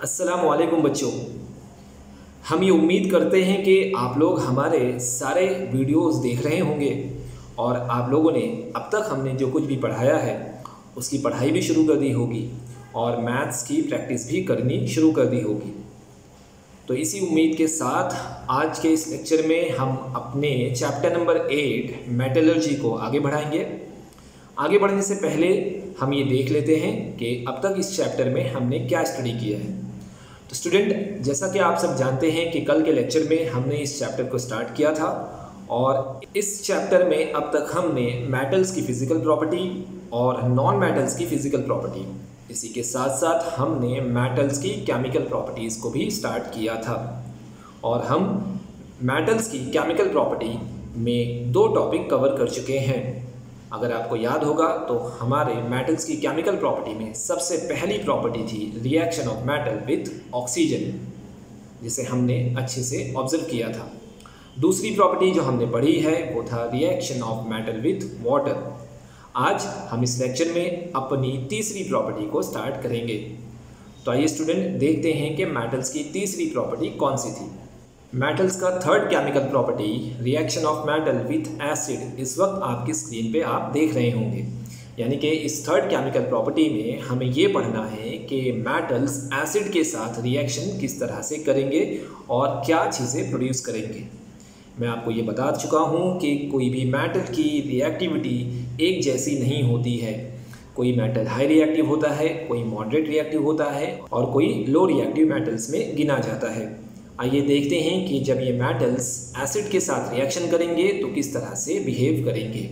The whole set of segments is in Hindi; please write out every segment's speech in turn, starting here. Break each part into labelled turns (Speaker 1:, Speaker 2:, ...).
Speaker 1: अस्सलामुअलैकुम बच्चों। हम ये उम्मीद करते हैं कि आप लोग हमारे सारे वीडियोस देख रहे होंगे और आप लोगों ने अब तक हमने जो कुछ भी पढ़ाया है उसकी पढ़ाई भी शुरू कर दी होगी और मैथ्स की प्रैक्टिस भी करनी शुरू कर दी होगी। तो इसी उम्मीद के साथ आज के इस लेक्चर में हम अपने चैप्टर नंबर 8 मेटलर्जी को आगे बढ़ाएंगे। आगे बढ़ने से पहले हम ये देख लेते हैं कि अब तक इस चैप्टर में हमने क्या स्टडी किया है। तो स्टूडेंट, जैसा कि आप सब जानते हैं कि कल के लेक्चर में हमने इस चैप्टर को स्टार्ट किया था और इस चैप्टर में अब तक हमने मेटल्स की फ़िज़िकल प्रॉपर्टी और नॉन मेटल्स की फ़िज़िकल प्रॉपर्टी, इसी के साथ साथ हमने मेटल्स की केमिकल प्रॉपर्टीज़ को भी स्टार्ट किया था। और हम मेटल्स की केमिकल प्रॉपर्टी में 2 टॉपिक कवर कर चुके हैं। अगर आपको याद होगा तो हमारे मेटल्स की केमिकल प्रॉपर्टी में सबसे पहली प्रॉपर्टी थी reaction of metal with oxygen, जिसे हमने अच्छे से ऑब्जर्व किया था। दूसरी प्रॉपर्टी जो हमने पढ़ी है वो था reaction of metal with water. आज हम इस लेक्चर में अपनी तीसरी प्रॉपर्टी को स्टार्ट करेंगे। तो आइए स्टूडेंट देखते हैं कि मेटल्स की तीसरी प्रॉपर्टी कौन सी थी। मेटल्स का third chemical property reaction of metal with acid इस वक्त आपकी स्क्रीन पे आप देख रहे होंगे। यानी कि इस थर्ड केमिकल प्रॉपर्टी में हमें ये पढ़ना है कि मेटल्स एसिड के साथ रिएक्शन किस तरह से करेंगे और क्या चीज़ें प्रोड्यूस करेंगे। मैं आपको ये बता चुका हूँ कि कोई भी मेटल की रिएक्टिविटी एक जैसी नहीं होती है। कोई मेटल हाई रिएक्टिव होता है, कोई मॉडरेट रिएक्टिव होता है और कोई लो रिएक्टिव मेटल्स में गिना जाता है। आइए देखते हैं कि जब ये मेटल्स एसिड के साथ रिएक्शन करेंगे तो किस तरह से बिहेव करेंगे।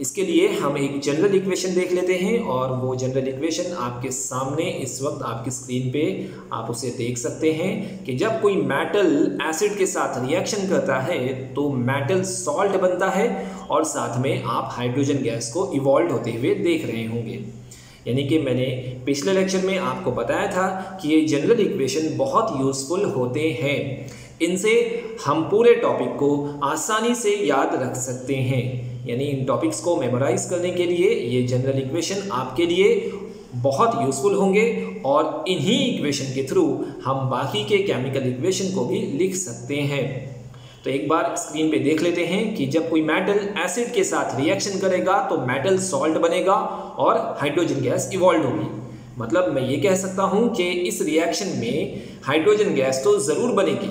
Speaker 1: इसके लिए हम एक जनरल इक्वेशन देख लेते हैं और वो जनरल इक्वेशन आपके सामने इस वक्त आपकी स्क्रीन पे आप उसे देख सकते हैं कि जब कोई मेटल एसिड के साथ रिएक्शन करता है तो मेटल सॉल्ट बनता है और साथ में आप हाइड्रोजन गैस को इवॉल्व होते हुए देख रहे होंगे। यानी कि मैंने पिछले लेक्चर में आपको बताया था कि ये जनरल इक्वेशन बहुत यूज़फुल होते हैं। इनसे हम पूरे टॉपिक को आसानी से याद रख सकते हैं। यानी इन टॉपिक्स को मेमोराइज करने के लिए ये जनरल इक्वेशन आपके लिए बहुत यूज़फुल होंगे और इन्हीं इक्वेशन के थ्रू हम बाकी के केमिकल इक्वेशन को भी लिख सकते हैं। तो एक बार स्क्रीन पे देख लेते हैं कि जब कोई मेटल एसिड के साथ रिएक्शन करेगा तो मेटल सॉल्ट बनेगा और हाइड्रोजन गैस इवॉल्व होगी। मतलब मैं ये कह सकता हूँ कि इस रिएक्शन में हाइड्रोजन गैस तो ज़रूर बनेगी।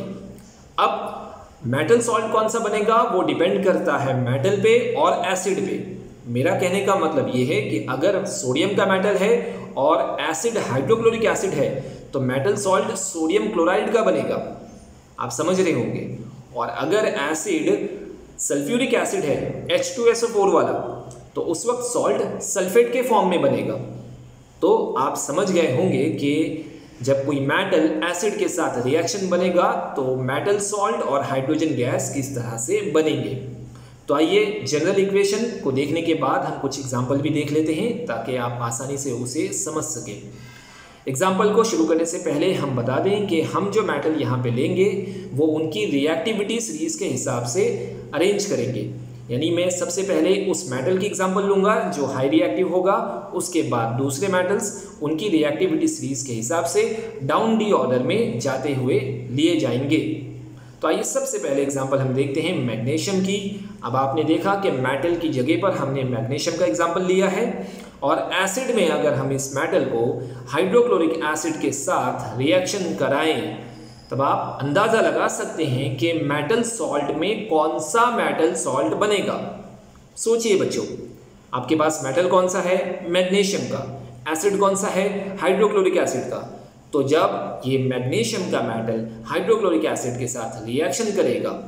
Speaker 1: अब मेटल सॉल्ट कौन सा बनेगा वो डिपेंड करता है मेटल पे और एसिड पे। मेरा कहने का मतलब ये है कि अगर सोडियम का मेटल है और एसिड हाइड्रोक्लोरिक एसिड है तो मेटल सॉल्ट सोडियम क्लोराइड का बनेगा, आप समझ रहे होंगे। और अगर एसिड सल्फ्यूरिक एसिड है H2SO4 वाला तो उस वक्त सॉल्ट सल्फेट के फॉर्म में बनेगा। तो आप समझ गए होंगे कि जब कोई मेटल एसिड के साथ रिएक्शन बनेगा तो मेटल सॉल्ट और हाइड्रोजन गैस किस तरह से बनेंगे। तो आइए जनरल इक्वेशन को देखने के बाद हम कुछ एग्जाम्पल भी देख लेते हैं ताकि आप आसानी से उसे समझ सकें। एग्जाम्पल को शुरू करने से पहले हम बता दें कि हम जो मेटल यहाँ पे लेंगे वो उनकी रिएक्टिविटी सीरीज़ के हिसाब से अरेंज करेंगे। यानी मैं सबसे पहले उस मेटल की एग्जांपल लूँगा जो हाई रिएक्टिव होगा, उसके बाद दूसरे मेटल्स उनकी रिएक्टिविटी सीरीज़ के हिसाब से डाउन डी ऑर्डर में जाते हुए लिए जाएंगे। तो आइए सबसे पहले एग्जांपल हम देखते हैं मैग्नीशियम की। अब आपने देखा कि मेटल की जगह पर हमने मैग्नीशियम का एग्जांपल लिया है और एसिड में अगर हम इस मेटल को हाइड्रोक्लोरिक एसिड के साथ रिएक्शन कराएं तब आप अंदाज़ा लगा सकते हैं कि मेटल सॉल्ट में कौन सा मेटल सॉल्ट बनेगा। सोचिए बच्चों, आपके पास मेटल कौन सा है? मैग्नीशियम का। एसिड कौन सा है? हाइड्रोक्लोरिक एसिड का। तो जब ये मैग्नीशियम का मेटल हाइड्रोक्लोरिक एसिड के साथ रिएक्शन करेगा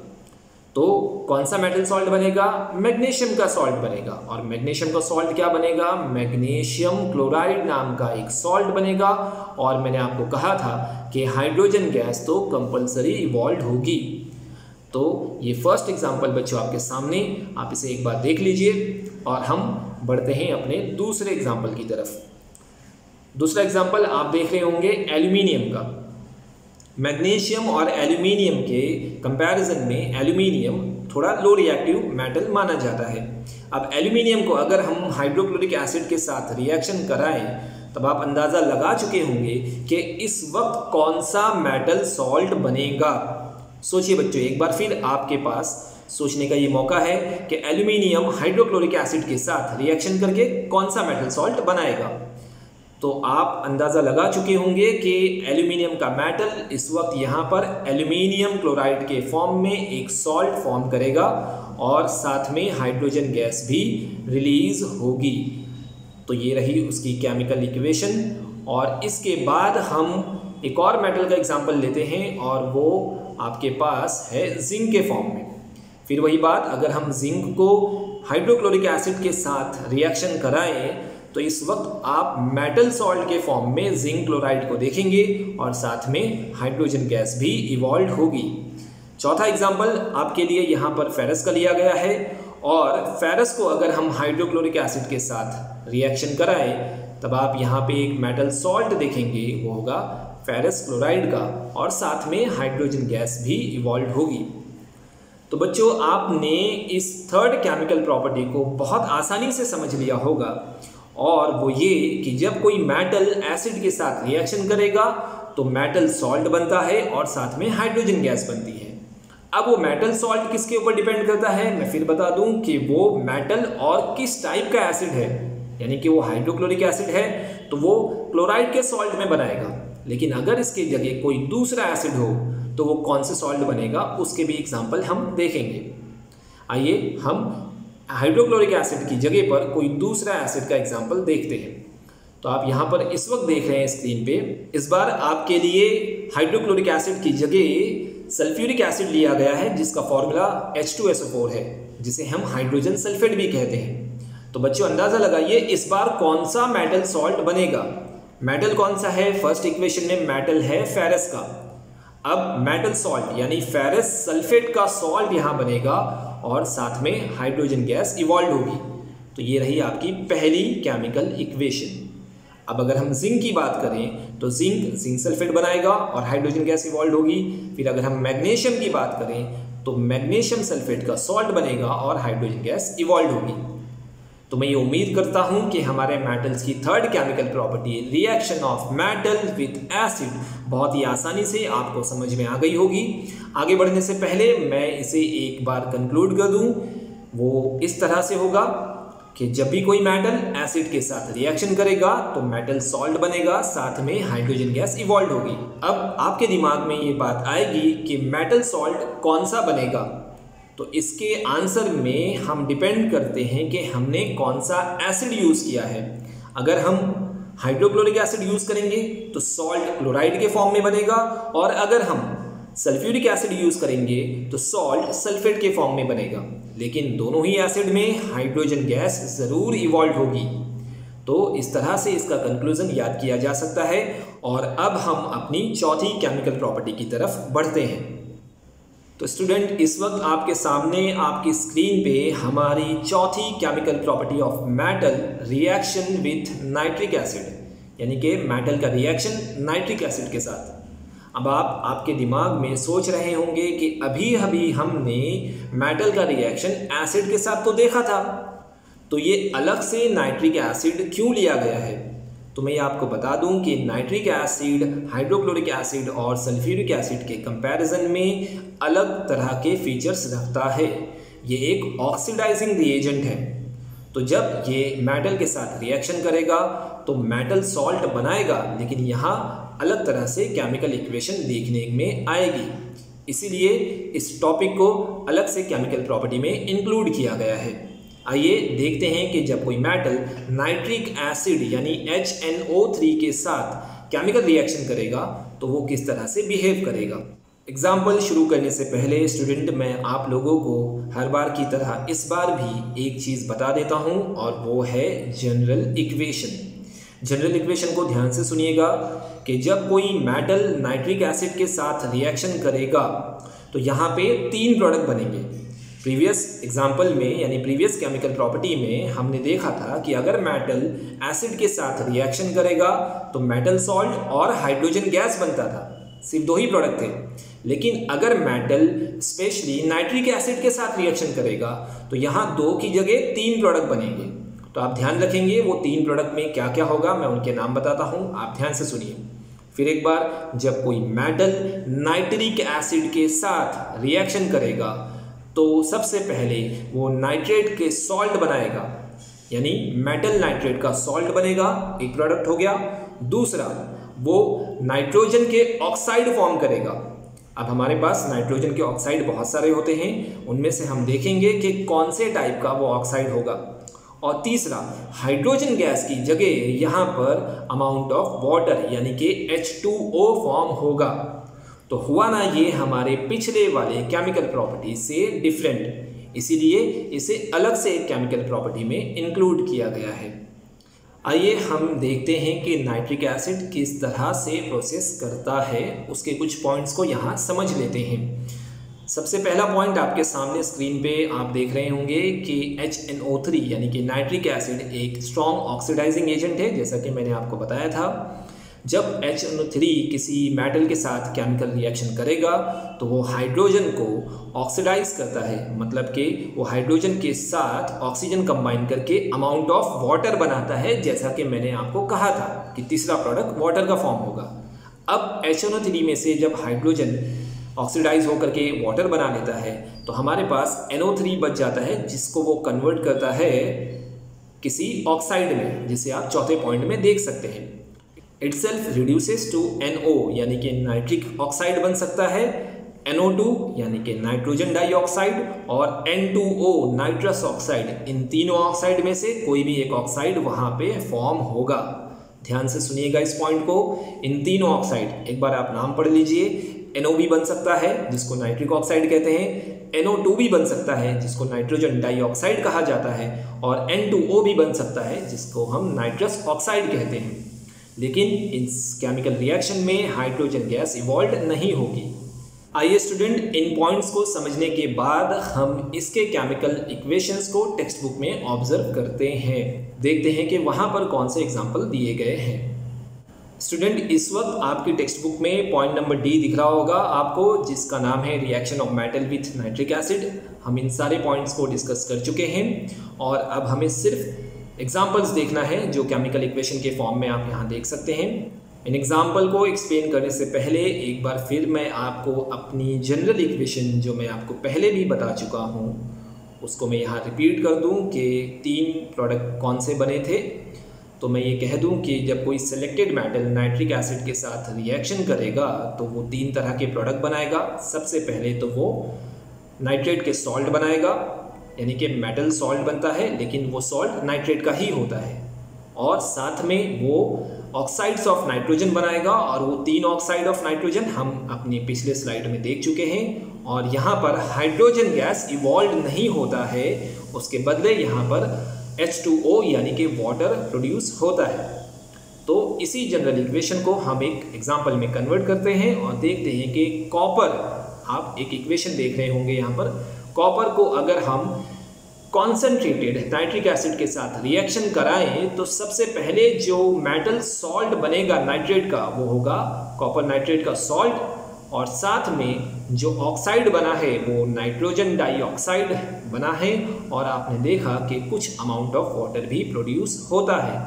Speaker 1: तो कौन सा मेटल सॉल्ट बनेगा? मैग्नीशियम का सॉल्ट बनेगा। और मैग्नीशियम का सॉल्ट क्या बनेगा? मैग्नीशियम क्लोराइड नाम का एक सॉल्ट बनेगा। और मैंने आपको कहा था कि हाइड्रोजन गैस तो कंपलसरी इवॉल्व होगी। तो ये फर्स्ट एग्जांपल बच्चों आपके सामने, आप इसे एक बार देख लीजिए और हम बढ़ते हैं अपने दूसरे एग्जाम्पल की तरफ। दूसरा एग्जाम्पल आप देख रहे होंगे एल्यूमिनियम का। मैग्नीशियम और एल्यूमिनियम के कंपैरिजन में एल्यूमिनियम थोड़ा लो रिएक्टिव मेटल माना जाता है। अब एल्यूमिनियम को अगर हम हाइड्रोक्लोरिक एसिड के साथ रिएक्शन कराएं तब आप अंदाज़ा लगा चुके होंगे कि इस वक्त कौन सा मेटल सॉल्ट बनेगा। सोचिए बच्चों, एक बार फिर आपके पास सोचने का ये मौका है कि एल्यूमिनियम हाइड्रोक्लोरिक एसिड के साथ रिएक्शन करके कौन सा मेटल सॉल्ट बनाएगा। तो आप अंदाज़ा लगा चुके होंगे कि एल्यूमिनियम का मेटल इस वक्त यहाँ पर एल्यूमिनियम क्लोराइड के फॉर्म में एक सॉल्ट फॉर्म करेगा और साथ में हाइड्रोजन गैस भी रिलीज होगी। तो ये रही उसकी केमिकल इक्वेशन। और इसके बाद हम एक और मेटल का एग्जांपल लेते हैं और वो आपके पास है जिंक के फॉर्म में। फिर वही बात, अगर हम जिंक को हाइड्रोक्लोरिक एसिड के साथ रिएक्शन कराएं तो इस वक्त आप मेटल सॉल्ट के फॉर्म में जिंक क्लोराइड को देखेंगे और साथ में हाइड्रोजन गैस भी इवॉल्व होगी। चौथा एग्जांपल आपके लिए यहाँ पर फेरस का लिया गया है और फेरस को अगर हम हाइड्रोक्लोरिक एसिड के साथ रिएक्शन कराएं तब आप यहाँ पे एक मेटल सॉल्ट देखेंगे, वो होगा फेरस क्लोराइड का और साथ में हाइड्रोजन गैस भी इवॉल्व होगी। तो बच्चों, आपने इस थर्ड केमिकल प्रॉपर्टी को बहुत आसानी से समझ लिया होगा और वो ये कि जब कोई मेटल एसिड के साथ रिएक्शन करेगा तो मेटल सॉल्ट बनता है और साथ में हाइड्रोजन गैस बनती है। अब वो मेटल सॉल्ट किसके ऊपर डिपेंड करता है, मैं फिर बता दूं कि वो मेटल और किस टाइप का एसिड है। यानी कि वो हाइड्रोक्लोरिक एसिड है तो वो क्लोराइड के सॉल्ट में बनाएगा, लेकिन अगर इसके जगह कोई दूसरा एसिड हो तो वो कौन से सॉल्ट बनेगा उसके भी एग्जाम्पल हम देखेंगे। आइए हम हाइड्रोक्लोरिक एसिड की जगह पर कोई दूसरा एसिड का एग्जाम्पल देखते हैं। तो आप यहाँ पर इस वक्त देख रहे हैं स्क्रीन पे, इस बार आपके लिए हाइड्रोक्लोरिक एसिड की जगह सल्फ्यूरिक एसिड लिया गया है जिसका फॉर्मूला H2SO4 है, जिसे हम हाइड्रोजन सल्फेट भी कहते हैं। तो बच्चों अंदाजा लगाइए इस बार कौन सा मेटल सॉल्ट बनेगा। मेटल कौन सा है, फर्स्ट इक्वेशन में मेटल है फेरस का। अब मेटल सॉल्ट यानी फेरस सल्फेट का सॉल्ट यहाँ बनेगा और साथ में हाइड्रोजन गैस इवॉल्व होगी। तो ये रही आपकी पहली केमिकल इक्वेशन। अब अगर हम जिंक की बात करें तो जिंक सल्फेट बनाएगा और हाइड्रोजन गैस इवॉल्व होगी। फिर अगर हम मैग्नीशियम की बात करें तो मैग्नीशियम सल्फेट का सॉल्ट बनेगा और हाइड्रोजन गैस इवॉल्व होगी। तो मैं ये उम्मीद करता हूं कि हमारे मेटल्स की third chemical property reaction of metal with acid बहुत ही आसानी से आपको समझ में आ गई होगी। आगे बढ़ने से पहले मैं इसे एक बार कंक्लूड कर दूं। वो इस तरह से होगा कि जब भी कोई मेटल एसिड के साथ रिएक्शन करेगा तो मेटल सॉल्ट बनेगा, साथ में हाइड्रोजन गैस इवॉल्व होगी। अब आपके दिमाग में ये बात आएगी कि मेटल सॉल्ट कौन सा बनेगा, तो इसके आंसर में हम डिपेंड करते हैं कि हमने कौन सा एसिड यूज़ किया है। अगर हम हाइड्रोक्लोरिक एसिड यूज़ करेंगे तो सॉल्ट क्लोराइड के फॉर्म में बनेगा और अगर हम सल्फ्यूरिक एसिड यूज़ करेंगे तो सॉल्ट सल्फेट के फॉर्म में बनेगा। लेकिन दोनों ही एसिड में हाइड्रोजन गैस ज़रूर इवॉल्व होगी। तो इस तरह से इसका कंक्लूजन याद किया जा सकता है। और अब हम अपनी चौथी केमिकल प्रॉपर्टी की तरफ बढ़ते हैं। तो स्टूडेंट, इस वक्त आपके सामने आपकी स्क्रीन पे हमारी चौथी chemical property of metal reaction with nitric acid, यानी कि मेटल का रिएक्शन नाइट्रिक एसिड के साथ। अब आप आपके दिमाग में सोच रहे होंगे कि अभी अभी हमने मेटल का रिएक्शन एसिड के साथ तो देखा था, तो ये अलग से नाइट्रिक एसिड क्यों लिया गया है। तो मैं आपको बता दूं कि नाइट्रिक एसिड हाइड्रोक्लोरिक एसिड और सल्फ्यूरिक एसिड के कंपैरिजन में अलग तरह के फीचर्स रखता है। ये एक ऑक्सीडाइजिंग रिएजेंट है। तो जब ये मेटल के साथ रिएक्शन करेगा तो मेटल सॉल्ट बनाएगा, लेकिन यहाँ अलग तरह से केमिकल इक्वेशन देखने में आएगी। इसीलिए इस टॉपिक को अलग से केमिकल प्रॉपर्टी में इंक्लूड किया गया है। आइए देखते हैं कि जब कोई मेटल नाइट्रिक एसिड यानी HNO3 के साथ केमिकल रिएक्शन करेगा तो वो किस तरह से बिहेव करेगा। एग्जाम्पल शुरू करने से पहले स्टूडेंट, मैं आप लोगों को हर बार की तरह इस बार भी एक चीज़ बता देता हूँ और वो है जनरल इक्वेशन। जनरल इक्वेशन को ध्यान से सुनिएगा कि जब कोई मेटल नाइट्रिक एसिड के साथ रिएक्शन करेगा तो यहाँ पे 3 प्रोडक्ट बनेंगे। प्रीवियस एग्जाम्पल में यानी प्रीवियस केमिकल प्रॉपर्टी में हमने देखा था कि अगर मेटल एसिड के साथ रिएक्शन करेगा तो मेटल सॉल्ट और हाइड्रोजन गैस बनता था, सिर्फ 2 ही प्रोडक्ट थे। लेकिन अगर मेटल स्पेशली नाइट्रिक एसिड के साथ रिएक्शन करेगा तो यहाँ 2 की जगह 3 प्रोडक्ट बनेंगे। तो आप ध्यान रखेंगे वो 3 प्रोडक्ट में क्या क्या होगा, मैं उनके नाम बताता हूँ, आप ध्यान से सुनिए। फिर एक बार, जब कोई मेटल नाइट्रिक एसिड के साथ रिएक्शन करेगा तो सबसे पहले वो नाइट्रेट के सॉल्ट बनाएगा, यानी मेटल नाइट्रेट का सॉल्ट बनेगा, एक प्रोडक्ट हो गया। दूसरा, वो नाइट्रोजन के ऑक्साइड फॉर्म करेगा। अब हमारे पास नाइट्रोजन के ऑक्साइड बहुत सारे होते हैं, उनमें से हम देखेंगे कि कौन से टाइप का वो ऑक्साइड होगा। और तीसरा, हाइड्रोजन गैस की जगह यहाँ पर अमाउंट ऑफ वाटर यानी कि H2O फॉर्म होगा। तो हुआ ना ये हमारे पिछले वाले केमिकल प्रॉपर्टी से डिफरेंट, इसीलिए इसे अलग से एक केमिकल प्रॉपर्टी में इंक्लूड किया गया है। आइए हम देखते हैं कि नाइट्रिक एसिड किस तरह से प्रोसेस करता है, उसके कुछ पॉइंट्स को यहाँ समझ लेते हैं। सबसे पहला पॉइंट आपके सामने स्क्रीन पे आप देख रहे होंगे कि HNO3 यानी कि नाइट्रिक एसिड एक स्ट्रॉन्ग ऑक्सीडाइजिंग एजेंट है, जैसा कि मैंने आपको बताया था। जब HNO3 किसी मेटल के साथ केमिकल रिएक्शन करेगा तो वो हाइड्रोजन को ऑक्सीडाइज करता है, मतलब कि वो हाइड्रोजन के साथ ऑक्सीजन कंबाइन करके अमाउंट ऑफ वाटर बनाता है, जैसा कि मैंने आपको कहा था कि तीसरा प्रोडक्ट वाटर का फॉर्म होगा। अब HNO3 में से जब हाइड्रोजन ऑक्सीडाइज होकर के वाटर बना लेता है तो हमारे पास NO3 बच जाता है, जिसको वो कन्वर्ट करता है किसी ऑक्साइड में, जिसे आप चौथे पॉइंट में देख सकते हैं। इटसेल्फ रिड्यूसेस टू NO यानी कि नाइट्रिक ऑक्साइड बन सकता है, NO2 यानी कि नाइट्रोजन डाइऑक्साइड, और N2O नाइट्रस ऑक्साइड। इन तीनों ऑक्साइड में से कोई भी एक ऑक्साइड वहाँ पे फॉर्म होगा। ध्यान से सुनिएगा इस पॉइंट को। इन तीनों ऑक्साइड, एक बार आप नाम पढ़ लीजिए। NO भी बन सकता है जिसको नाइट्रिक ऑक्साइड कहते हैं, NO2 भी बन सकता है जिसको नाइट्रोजन डाइऑक्साइड कहा जाता है, और N2O भी बन सकता है जिसको हम नाइट्रस ऑक्साइड कहते हैं। लेकिन इस केमिकल रिएक्शन में हाइड्रोजन गैस इवॉल्व नहीं होगी। आइए स्टूडेंट, इन पॉइंट्स को समझने के बाद हम इसके केमिकल इक्वेशंस को टेक्स्ट बुक में ऑब्जर्व करते हैं, देखते हैं कि वहाँ पर कौन से एग्जाम्पल दिए गए हैं। स्टूडेंट, इस वक्त आपकी टेक्स्ट बुक में पॉइंट नंबर D दिख रहा होगा आपको, जिसका नाम है reaction of metal with nitric acid. हम इन सारे पॉइंट्स को डिस्कस कर चुके हैं और अब हमें सिर्फ एग्जाम्पल्स देखना है जो केमिकल इक्वेशन के फॉर्म में आप यहाँ देख सकते हैं। इन एग्जाम्पल को एक्सप्लेन करने से पहले एक बार फिर मैं आपको अपनी जनरल इक्वेशन, जो मैं आपको पहले भी बता चुका हूँ, उसको मैं यहाँ रिपीट कर दूँ कि 3 प्रोडक्ट कौन से बने थे। तो मैं ये कह दूं कि जब कोई सिलेक्टेड मेटल नाइट्रिक एसिड के साथ रिएक्शन करेगा तो वो 3 तरह के प्रोडक्ट बनाएगा। सबसे पहले तो वो नाइट्रेट के सॉल्ट बनाएगा, यानी कि मेटल सॉल्ट बनता है लेकिन वो सॉल्ट नाइट्रेट का ही होता है, और साथ में वो ऑक्साइड्स ऑफ नाइट्रोजन बनाएगा, और वो 3 ऑक्साइड ऑफ नाइट्रोजन हम अपनी पिछले स्लाइड में देख चुके हैं। और यहाँ पर हाइड्रोजन गैस इवॉल्व नहीं होता है, उसके बदले यहाँ पर H2O यानी कि वाटर प्रोड्यूस होता है। तो इसी जनरल इक्वेशन को हम एक एग्जांपल में कन्वर्ट करते हैं और देखते हैं कि कॉपर, आप एक इक्वेशन देख रहे होंगे यहाँ पर, कॉपर को अगर हम कॉन्सेंट्रेटेड नाइट्रिक एसिड के साथ रिएक्शन कराएं तो सबसे पहले जो मेटल सॉल्ट बनेगा नाइट्रेट का वो होगा कॉपर नाइट्रेट का सॉल्ट, और साथ में जो ऑक्साइड बना है वो नाइट्रोजन डाइऑक्साइड बना है, और आपने देखा कि कुछ अमाउंट ऑफ वाटर भी प्रोड्यूस होता है।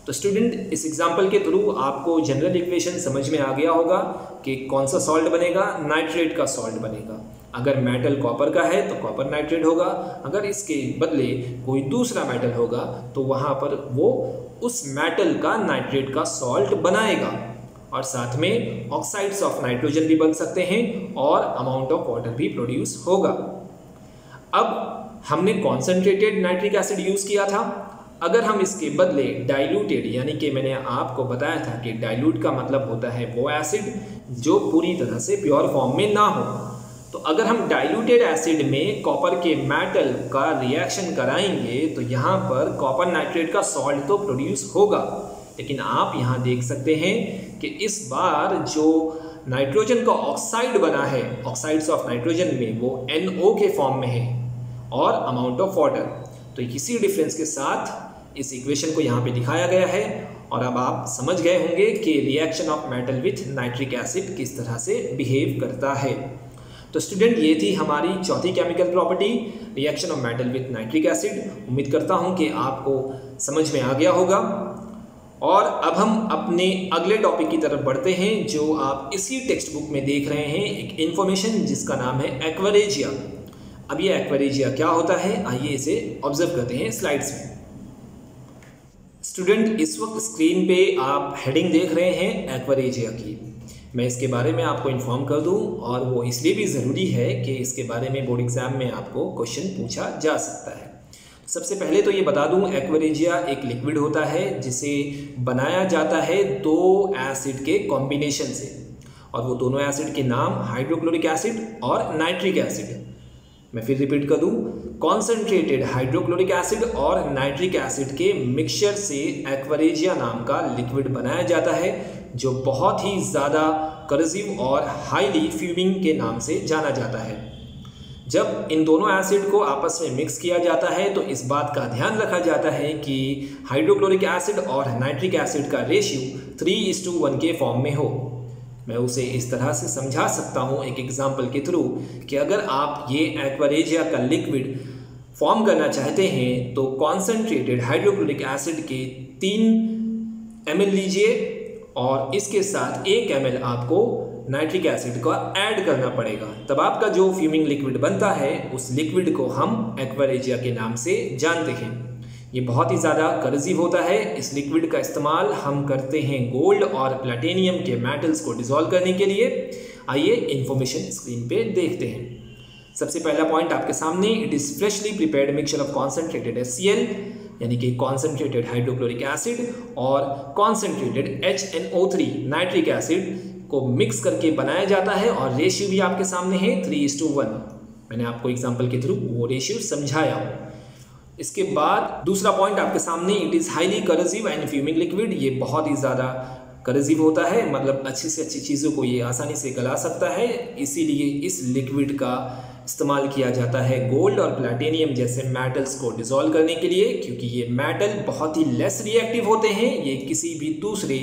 Speaker 1: तो स्टूडेंट, इस एग्जांपल के थ्रू आपको जनरल इक्वेशन समझ में आ गया होगा कि कौन सा सॉल्ट बनेगा, नाइट्रेट का सॉल्ट बनेगा। अगर मेटल कॉपर का है तो कॉपर नाइट्रेट होगा, अगर इसके बदले कोई दूसरा मेटल होगा तो वहाँ पर वो उस मेटल का नाइट्रेट का सॉल्ट बनाएगा, और साथ में ऑक्साइड्स ऑफ नाइट्रोजन भी बन सकते हैं और अमाउंट ऑफ वाटर भी प्रोड्यूस होगा। अब हमने कॉन्सेंट्रेटेड नाइट्रिक एसिड यूज़ किया था, अगर हम इसके बदले डाइल्यूटेड, यानी कि मैंने आपको बताया था कि डाइल्यूट का मतलब होता है वो एसिड जो पूरी तरह से प्योर फॉर्म में ना हो, तो अगर हम डाइल्यूटेड एसिड में कॉपर के मेटल का रिएक्शन कराएंगे तो यहाँ पर कॉपर नाइट्रेट का सॉल्ट तो प्रोड्यूस होगा, लेकिन आप यहाँ देख सकते हैं कि इस बार जो नाइट्रोजन का ऑक्साइड बना है, ऑक्साइड्स ऑफ नाइट्रोजन में, वो NO के फॉर्म में है और अमाउंट ऑफ वाटर। तो इसी डिफरेंस के साथ इस इक्वेशन को यहाँ पे दिखाया गया है, और अब आप समझ गए होंगे कि reaction of metal with nitric acid किस तरह से बिहेव करता है। तो स्टूडेंट ये थी हमारी चौथी chemical property, reaction of metal with nitric acid. उम्मीद करता हूँ कि आपको समझ में आ गया होगा। और अब हम अपने अगले टॉपिक की तरफ बढ़ते हैं, जो आप इसी टेक्स्ट बुक में देख रहे हैं, एक इन्फॉर्मेशन जिसका नाम है एक्वेरेजिया। अब ये एक्वेरेजिया क्या होता है, आइए इसे ऑब्जर्व करते हैं स्लाइड्स में। स्टूडेंट इस वक्त स्क्रीन पे आप हेडिंग देख रहे हैं एक्वेरेजिया की। मैं इसके बारे में आपको इन्फॉर्म कर दूं, और वो इसलिए भी ज़रूरी है कि इसके बारे में बोर्ड एग्जाम में आपको क्वेश्चन पूछा जा सकता है। सबसे पहले तो ये बता दूं, एक्वेरेजिया एक लिक्विड होता है जिसे बनाया जाता है दो एसिड के कॉम्बिनेशन से, और वो दोनों एसिड के नाम हाइड्रोक्लोरिक एसिड और नाइट्रिक एसिड। मैं फिर रिपीट कर दूं, कॉन्सेंट्रेटेड हाइड्रोक्लोरिक एसिड और नाइट्रिक एसिड के मिक्सचर से एक्वेरेजिया नाम का लिक्विड बनाया जाता है, जो बहुत ही ज़्यादा करसिव और हाईली फ्यूमिंग के नाम से जाना जाता है। जब इन दोनों एसिड को आपस में मिक्स किया जाता है तो इस बात का ध्यान रखा जाता है कि हाइड्रोक्लोरिक एसिड और नाइट्रिक एसिड का रेशियो 3:1 के फॉर्म में हो। मैं उसे इस तरह से समझा सकता हूँ एक एग्जाम्पल के थ्रू कि अगर आप ये एक्वेरेजिया का लिक्विड फॉर्म करना चाहते हैं तो कॉन्सेंट्रेटेड हाइड्रोक्लोरिक एसिड के 3 ml लीजिए, और इसके साथ 1 ml आपको नाइट्रिक एसिड का ऐड करना पड़ेगा। तब आपका जो फ्यूमिंग लिक्विड बनता है, उस लिक्विड को हम एक्वेरेजिया के नाम से जानते हैं। ये बहुत ही ज़्यादा करसिव होता है। इस लिक्विड का इस्तेमाल हम करते हैं गोल्ड और प्लैटिनियम के मेटल्स को डिसॉल्व करने के लिए। आइए इन्फॉर्मेशन स्क्रीन पे देखते हैं। सबसे पहला पॉइंट आपके सामने, it is freshly prepared mixture of concentrated HCl यानी कि कॉन्सेंट्रेटेड हाइड्रोक्लोरिक एसिड और कॉन्सेंट्रेटेड HNO3 नाइट्रिक एसिड को मिक्स करके बनाया जाता है, और रेशियो भी आपके सामने है 3:1। मैंने आपको एग्जाम्पल के थ्रू वो रेशियो समझाया। इसके बाद दूसरा पॉइंट आपके सामने, it is highly cursive and fuming liquid. ये बहुत ही ज़्यादा करसिव होता है, मतलब अच्छी से अच्छी चीज़ों को ये आसानी से गला सकता है। इसीलिए इस लिक्विड का इस्तेमाल किया जाता है गोल्ड और प्लैटिनियम जैसे मेटल्स को डिसॉल्व करने के लिए, क्योंकि ये मेटल बहुत ही लेस रिएक्टिव होते हैं। ये किसी भी दूसरे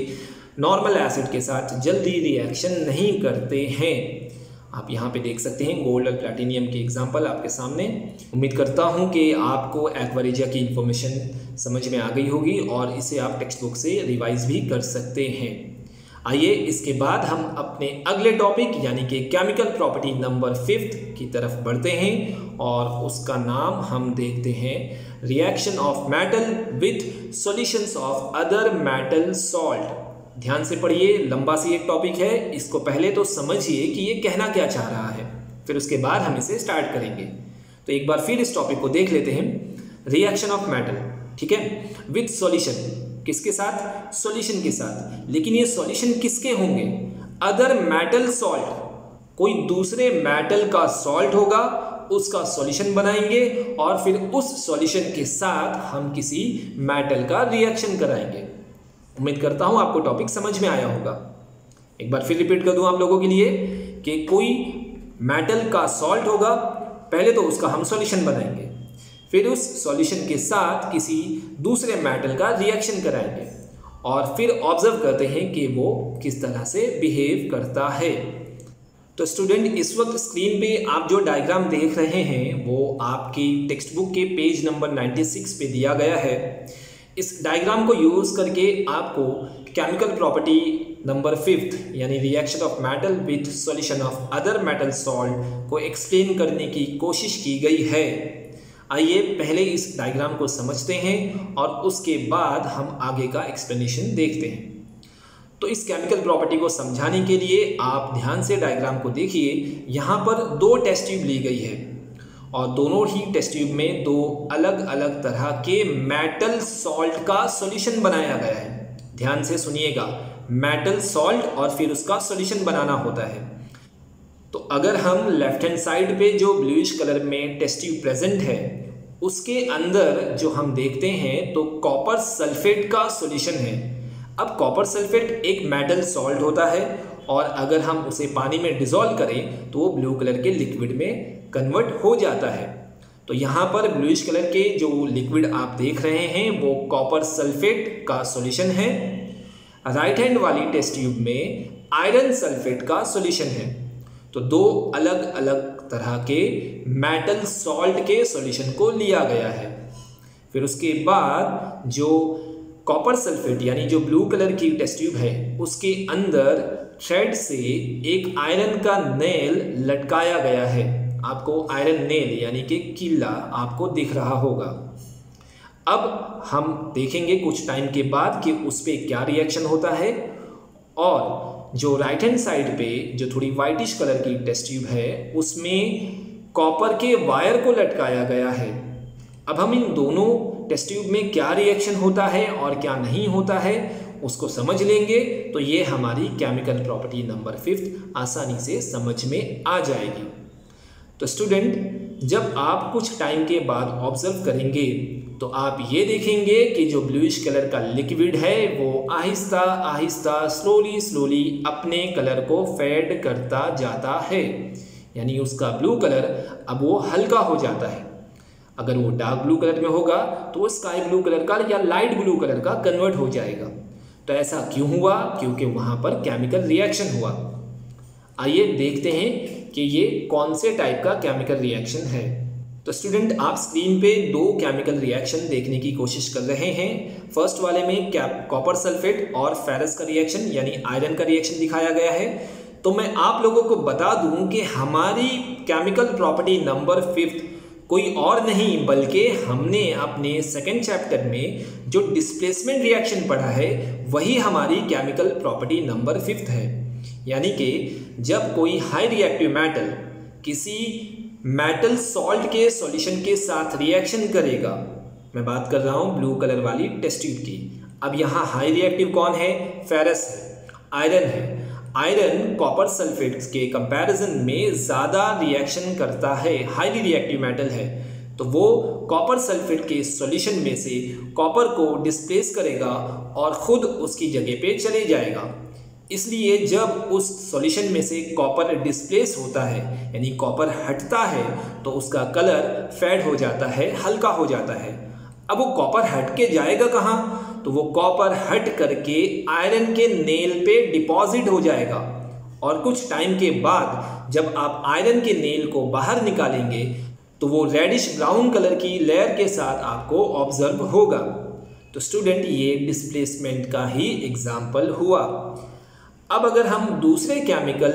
Speaker 1: नॉर्मल एसिड के साथ जल्दी रिएक्शन नहीं करते हैं। आप यहाँ पे देख सकते हैं गोल्ड और प्लैटिनियम की एग्जांपल आपके सामने। उम्मीद करता हूँ कि आपको एक्वेरेजिया की इन्फॉर्मेशन समझ में आ गई होगी, और इसे आप टेक्स्ट बुक से रिवाइज भी कर सकते हैं। आइए इसके बाद हम अपने अगले टॉपिक यानी कि केमिकल प्रॉपर्टी नंबर 5 की तरफ बढ़ते हैं, और उसका नाम हम देखते हैं reaction of metal with solutions of other metal salt. ध्यान से पढ़िए, लंबा सी एक टॉपिक है। इसको पहले तो समझिए कि ये कहना क्या चाह रहा है, फिर उसके बाद हम इसे स्टार्ट करेंगे। तो एक बार फिर इस टॉपिक को देख लेते हैं। रिएक्शन ऑफ मेटल, ठीक है, विथ सॉल्यूशन। किसके साथ? सॉल्यूशन के साथ। लेकिन ये सॉल्यूशन किसके होंगे? Other metal salt. कोई दूसरे मेटल का सॉल्ट होगा, उसका सॉल्यूशन बनाएंगे, और फिर उस सॉल्यूशन के साथ हम किसी मेटल का रिएक्शन कराएंगे। उम्मीद करता हूं आपको टॉपिक समझ में आया होगा। एक बार फिर रिपीट कर दूं आप लोगों के लिए कि कोई मेटल का सॉल्ट होगा, पहले तो उसका हम सॉल्यूशन बनाएंगे, फिर उस सॉल्यूशन के साथ किसी दूसरे मेटल का रिएक्शन कराएंगे, और फिर ऑब्जर्व करते हैं कि वो किस तरह से बिहेव करता है। तो स्टूडेंट इस वक्त स्क्रीन पे आप जो डायग्राम देख रहे हैं वो आपकी टेक्स्ट बुक के पेज नंबर 96 पे दिया गया है। इस डायग्राम को यूज़ करके आपको केमिकल प्रॉपर्टी नंबर 5 यानी reaction of metal with solution of other metal salt को एक्सप्लेन करने की कोशिश की गई है। आइए पहले इस डायग्राम को समझते हैं, और उसके बाद हम आगे का एक्सप्लेनेशन देखते हैं। तो इस केमिकल प्रॉपर्टी को समझाने के लिए आप ध्यान से डायग्राम को देखिए। यहाँ पर 2 टेस्ट ट्यूब ली गई है, और दोनों ही टेस्ट ट्यूब में 2 अलग अलग तरह के मेटल सॉल्ट का सॉल्यूशन बनाया गया है। ध्यान से सुनिएगा, मेटल सॉल्ट और फिर उसका सॉल्यूशन बनाना होता है। तो अगर हम लेफ्ट हैंड साइड पे जो ब्लूइश कलर में टेस्ट ट्यूब प्रेजेंट है, उसके अंदर जो हम देखते हैं तो कॉपर सल्फेट का सॉल्यूशन है। अब कॉपर सल्फेट एक मेटल सॉल्ट होता है, और अगर हम उसे पानी में डिसॉल्व करें तो वो ब्लू कलर के लिक्विड में कन्वर्ट हो जाता है। तो यहाँ पर ब्लूइश कलर के जो लिक्विड आप देख रहे हैं वो कॉपर सल्फेट का सॉल्यूशन है। राइट हैंड वाली टेस्ट ट्यूब में आयरन सल्फेट का सॉल्यूशन है। तो दो अलग अलग तरह के मेटल सॉल्ट के सॉल्यूशन को लिया गया है। फिर उसके बाद जो कॉपर सल्फेट यानी जो ब्लू कलर की टेस्ट ट्यूब है उसके अंदर थ्रेड से एक आयरन का नेल लटकाया गया है। आपको आयरन नेल यानी कि किल्ला आपको दिख रहा होगा। अब हम देखेंगे कुछ टाइम के बाद कि उस पर क्या रिएक्शन होता है। और जो राइट हैंड साइड पे जो थोड़ी वाइटिश कलर की टेस्ट ट्यूब है उसमें कॉपर के वायर को लटकाया गया है। अब हम इन दोनों टेस्ट ट्यूब में क्या रिएक्शन होता है और क्या नहीं होता है उसको समझ लेंगे तो ये हमारी केमिकल प्रॉपर्टी नंबर 5 आसानी से समझ में आ जाएगी। तो स्टूडेंट, जब आप कुछ टाइम के बाद ऑब्जर्व करेंगे तो आप ये देखेंगे कि जो ब्लूइश कलर का लिक्विड है वो आहिस्ता आहिस्ता स्लोली अपने कलर को फेड करता जाता है, यानी उसका ब्लू कलर अब वो हल्का हो जाता है। अगर वो डार्क ब्लू कलर में होगा तो वो स्काई ब्लू कलर का या लाइट ब्लू कलर का कन्वर्ट हो जाएगा। तो ऐसा क्यों हुआ? क्योंकि वहाँ पर केमिकल रिएक्शन हुआ। आइए देखते हैं कि ये कौन से टाइप का केमिकल रिएक्शन है। तो स्टूडेंट, आप स्क्रीन पे दो केमिकल रिएक्शन देखने की कोशिश कर रहे हैं। फर्स्ट वाले में कॉपर सल्फेट और फेरस का रिएक्शन यानी आयरन का रिएक्शन दिखाया गया है। तो मैं आप लोगों को बता दूं कि हमारी केमिकल प्रॉपर्टी नंबर 5 कोई और नहीं बल्कि हमने अपने सेकेंड चैप्टर में जो डिस्प्लेसमेंट रिएक्शन पढ़ा है वही हमारी केमिकल प्रॉपर्टी नंबर 5 है। यानी कि जब कोई हाई रिएक्टिव मेटल किसी मेटल सॉल्ट के सॉल्यूशन के साथ रिएक्शन करेगा, मैं बात कर रहा हूँ ब्लू कलर वाली टेस्ट ट्यूब की। अब यहाँ हाई रिएक्टिव कौन है? फेरस है, आयरन है। आयरन कॉपर सल्फेट के कंपैरिजन में ज़्यादा रिएक्शन करता है, हाईली रिएक्टिव मेटल है। तो वो कॉपर सल्फेट के सॉल्यूशन में से कॉपर को डिस्प्लेस करेगा और ख़ुद उसकी जगह पे चले जाएगा। इसलिए जब उस सॉल्यूशन में से कॉपर डिस्प्लेस होता है यानी कॉपर हटता है तो उसका कलर फेड हो जाता है, हल्का हो जाता है। अब वो कॉपर हट के जाएगा कहाँ? तो वो कॉपर हट करके आयरन के नेल पे डिपॉजिट हो जाएगा और कुछ टाइम के बाद जब आप आयरन के नेल को बाहर निकालेंगे तो वो रेडिश ब्राउन कलर की लेयर के साथ आपको ऑब्जर्व होगा। तो स्टूडेंट, ये डिस्प्लेसमेंट का ही एग्जाम्पल हुआ। अब अगर हम दूसरे केमिकल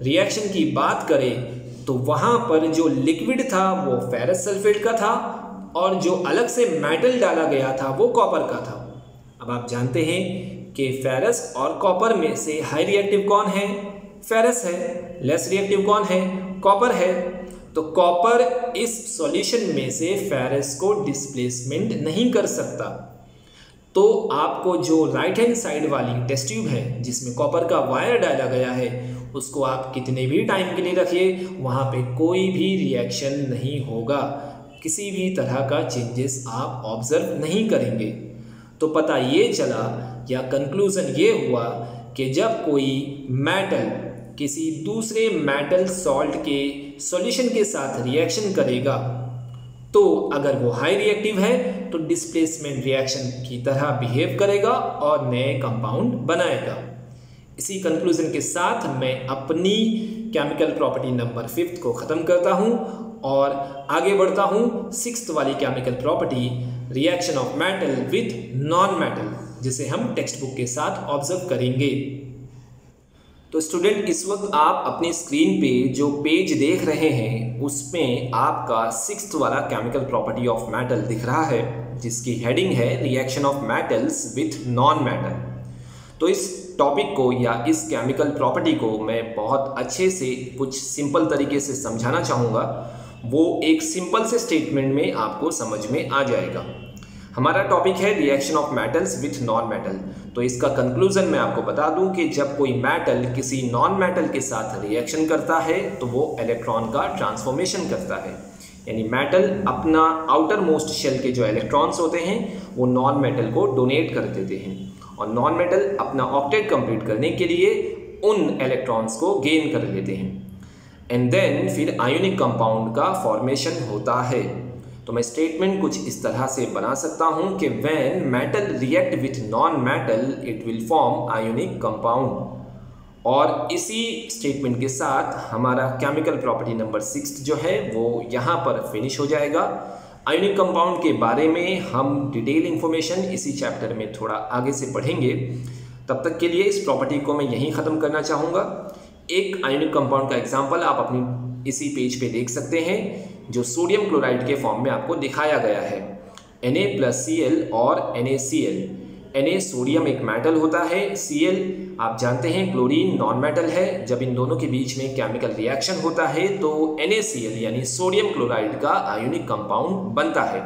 Speaker 1: रिएक्शन की बात करें तो वहाँ पर जो लिक्विड था वो फेरस सल्फेट का था और जो अलग से मेटल डाला गया था वो कॉपर का था। अब आप जानते हैं कि फेरस और कॉपर में से हाई रिएक्टिव कौन है? फेरस है। लेस रिएक्टिव कौन है? कॉपर है। तो कॉपर इस सॉल्यूशन में से फेरस को डिस्प्लेसमेंट नहीं कर सकता। तो आपको जो राइट हैंड साइड वाली टेस्ट ट्यूब है जिसमें कॉपर का वायर डाला गया है उसको आप कितने भी टाइम के लिए रखिए, वहाँ पे कोई भी रिएक्शन नहीं होगा, किसी भी तरह का चेंजेस आप ऑब्जर्व नहीं करेंगे। तो पता ये चला या कंक्लूजन ये हुआ कि जब कोई मेटल किसी दूसरे मेटल सॉल्ट के सॉल्यूशन के साथ रिएक्शन करेगा तो अगर वो हाई रिएक्टिव है तो डिस्प्लेसमेंट रिएक्शन की तरह बिहेव करेगा और नए कंपाउंड बनाएगा। इसी कंक्लूजन के साथ मैं अपनी केमिकल प्रॉपर्टी नंबर 5 को ख़त्म करता हूँ और आगे बढ़ता हूँ 6th वाली chemical property reaction of metal with non metal, जिसे हम टेक्स्ट बुक के साथ ऑब्जर्व करेंगे। तो स्टूडेंट, इस वक्त आप अपनी स्क्रीन पे जो पेज देख रहे हैं उसमें आपका 6th वाला केमिकल प्रॉपर्टी ऑफ मेटल दिख रहा है जिसकी हेडिंग है reaction of metals with non metal. तो इस टॉपिक को या इस केमिकल प्रॉपर्टी को मैं बहुत अच्छे से कुछ सिंपल तरीके से समझाना चाहूँगा। वो एक सिंपल से स्टेटमेंट में आपको समझ में आ जाएगा। हमारा टॉपिक है reaction of metals with non metal. तो इसका कंक्लूजन मैं आपको बता दूं कि जब कोई मेटल किसी नॉन मेटल के साथ रिएक्शन करता है तो वो इलेक्ट्रॉन का ट्रांसफॉर्मेशन करता है, यानी मेटल अपना आउटर मोस्ट शेल के जो इलेक्ट्रॉन्स होते हैं वो नॉन मेटल को डोनेट कर देते हैं और नॉन मेटल अपना ऑक्टेट कंप्लीट करने के लिए उन इलेक्ट्रॉन्स को गेन कर लेते हैं एंड देन फिर आयोनिक कंपाउंड का फॉर्मेशन होता है। तो मैं स्टेटमेंट कुछ इस तरह से बना सकता हूँ कि when metal react with non metal it will form ionic compound. और इसी स्टेटमेंट के साथ हमारा केमिकल प्रॉपर्टी नंबर 6 जो है वो यहाँ पर फिनिश हो जाएगा। आयोनिक कंपाउंड के बारे में हम डिटेल इंफॉर्मेशन इसी चैप्टर में थोड़ा आगे से पढ़ेंगे। तब तक के लिए इस प्रॉपर्टी को मैं यहीं ख़त्म करना चाहूँगा। एक आयोनिक कंपाउंड का एग्जाम्पल आप अपनी इसी पेज पे देख सकते हैं, जो सोडियम क्लोराइड के फॉर्म में आपको दिखाया गया है, Na+Cl और NaCl। Na सोडियम एक मेटल होता है, Cl आप जानते हैं क्लोरीन नॉन मेटल है। जब इन दोनों के बीच में केमिकल रिएक्शन होता है तो NaCl यानी सोडियम क्लोराइड का आयोनिक कंपाउंड बनता है।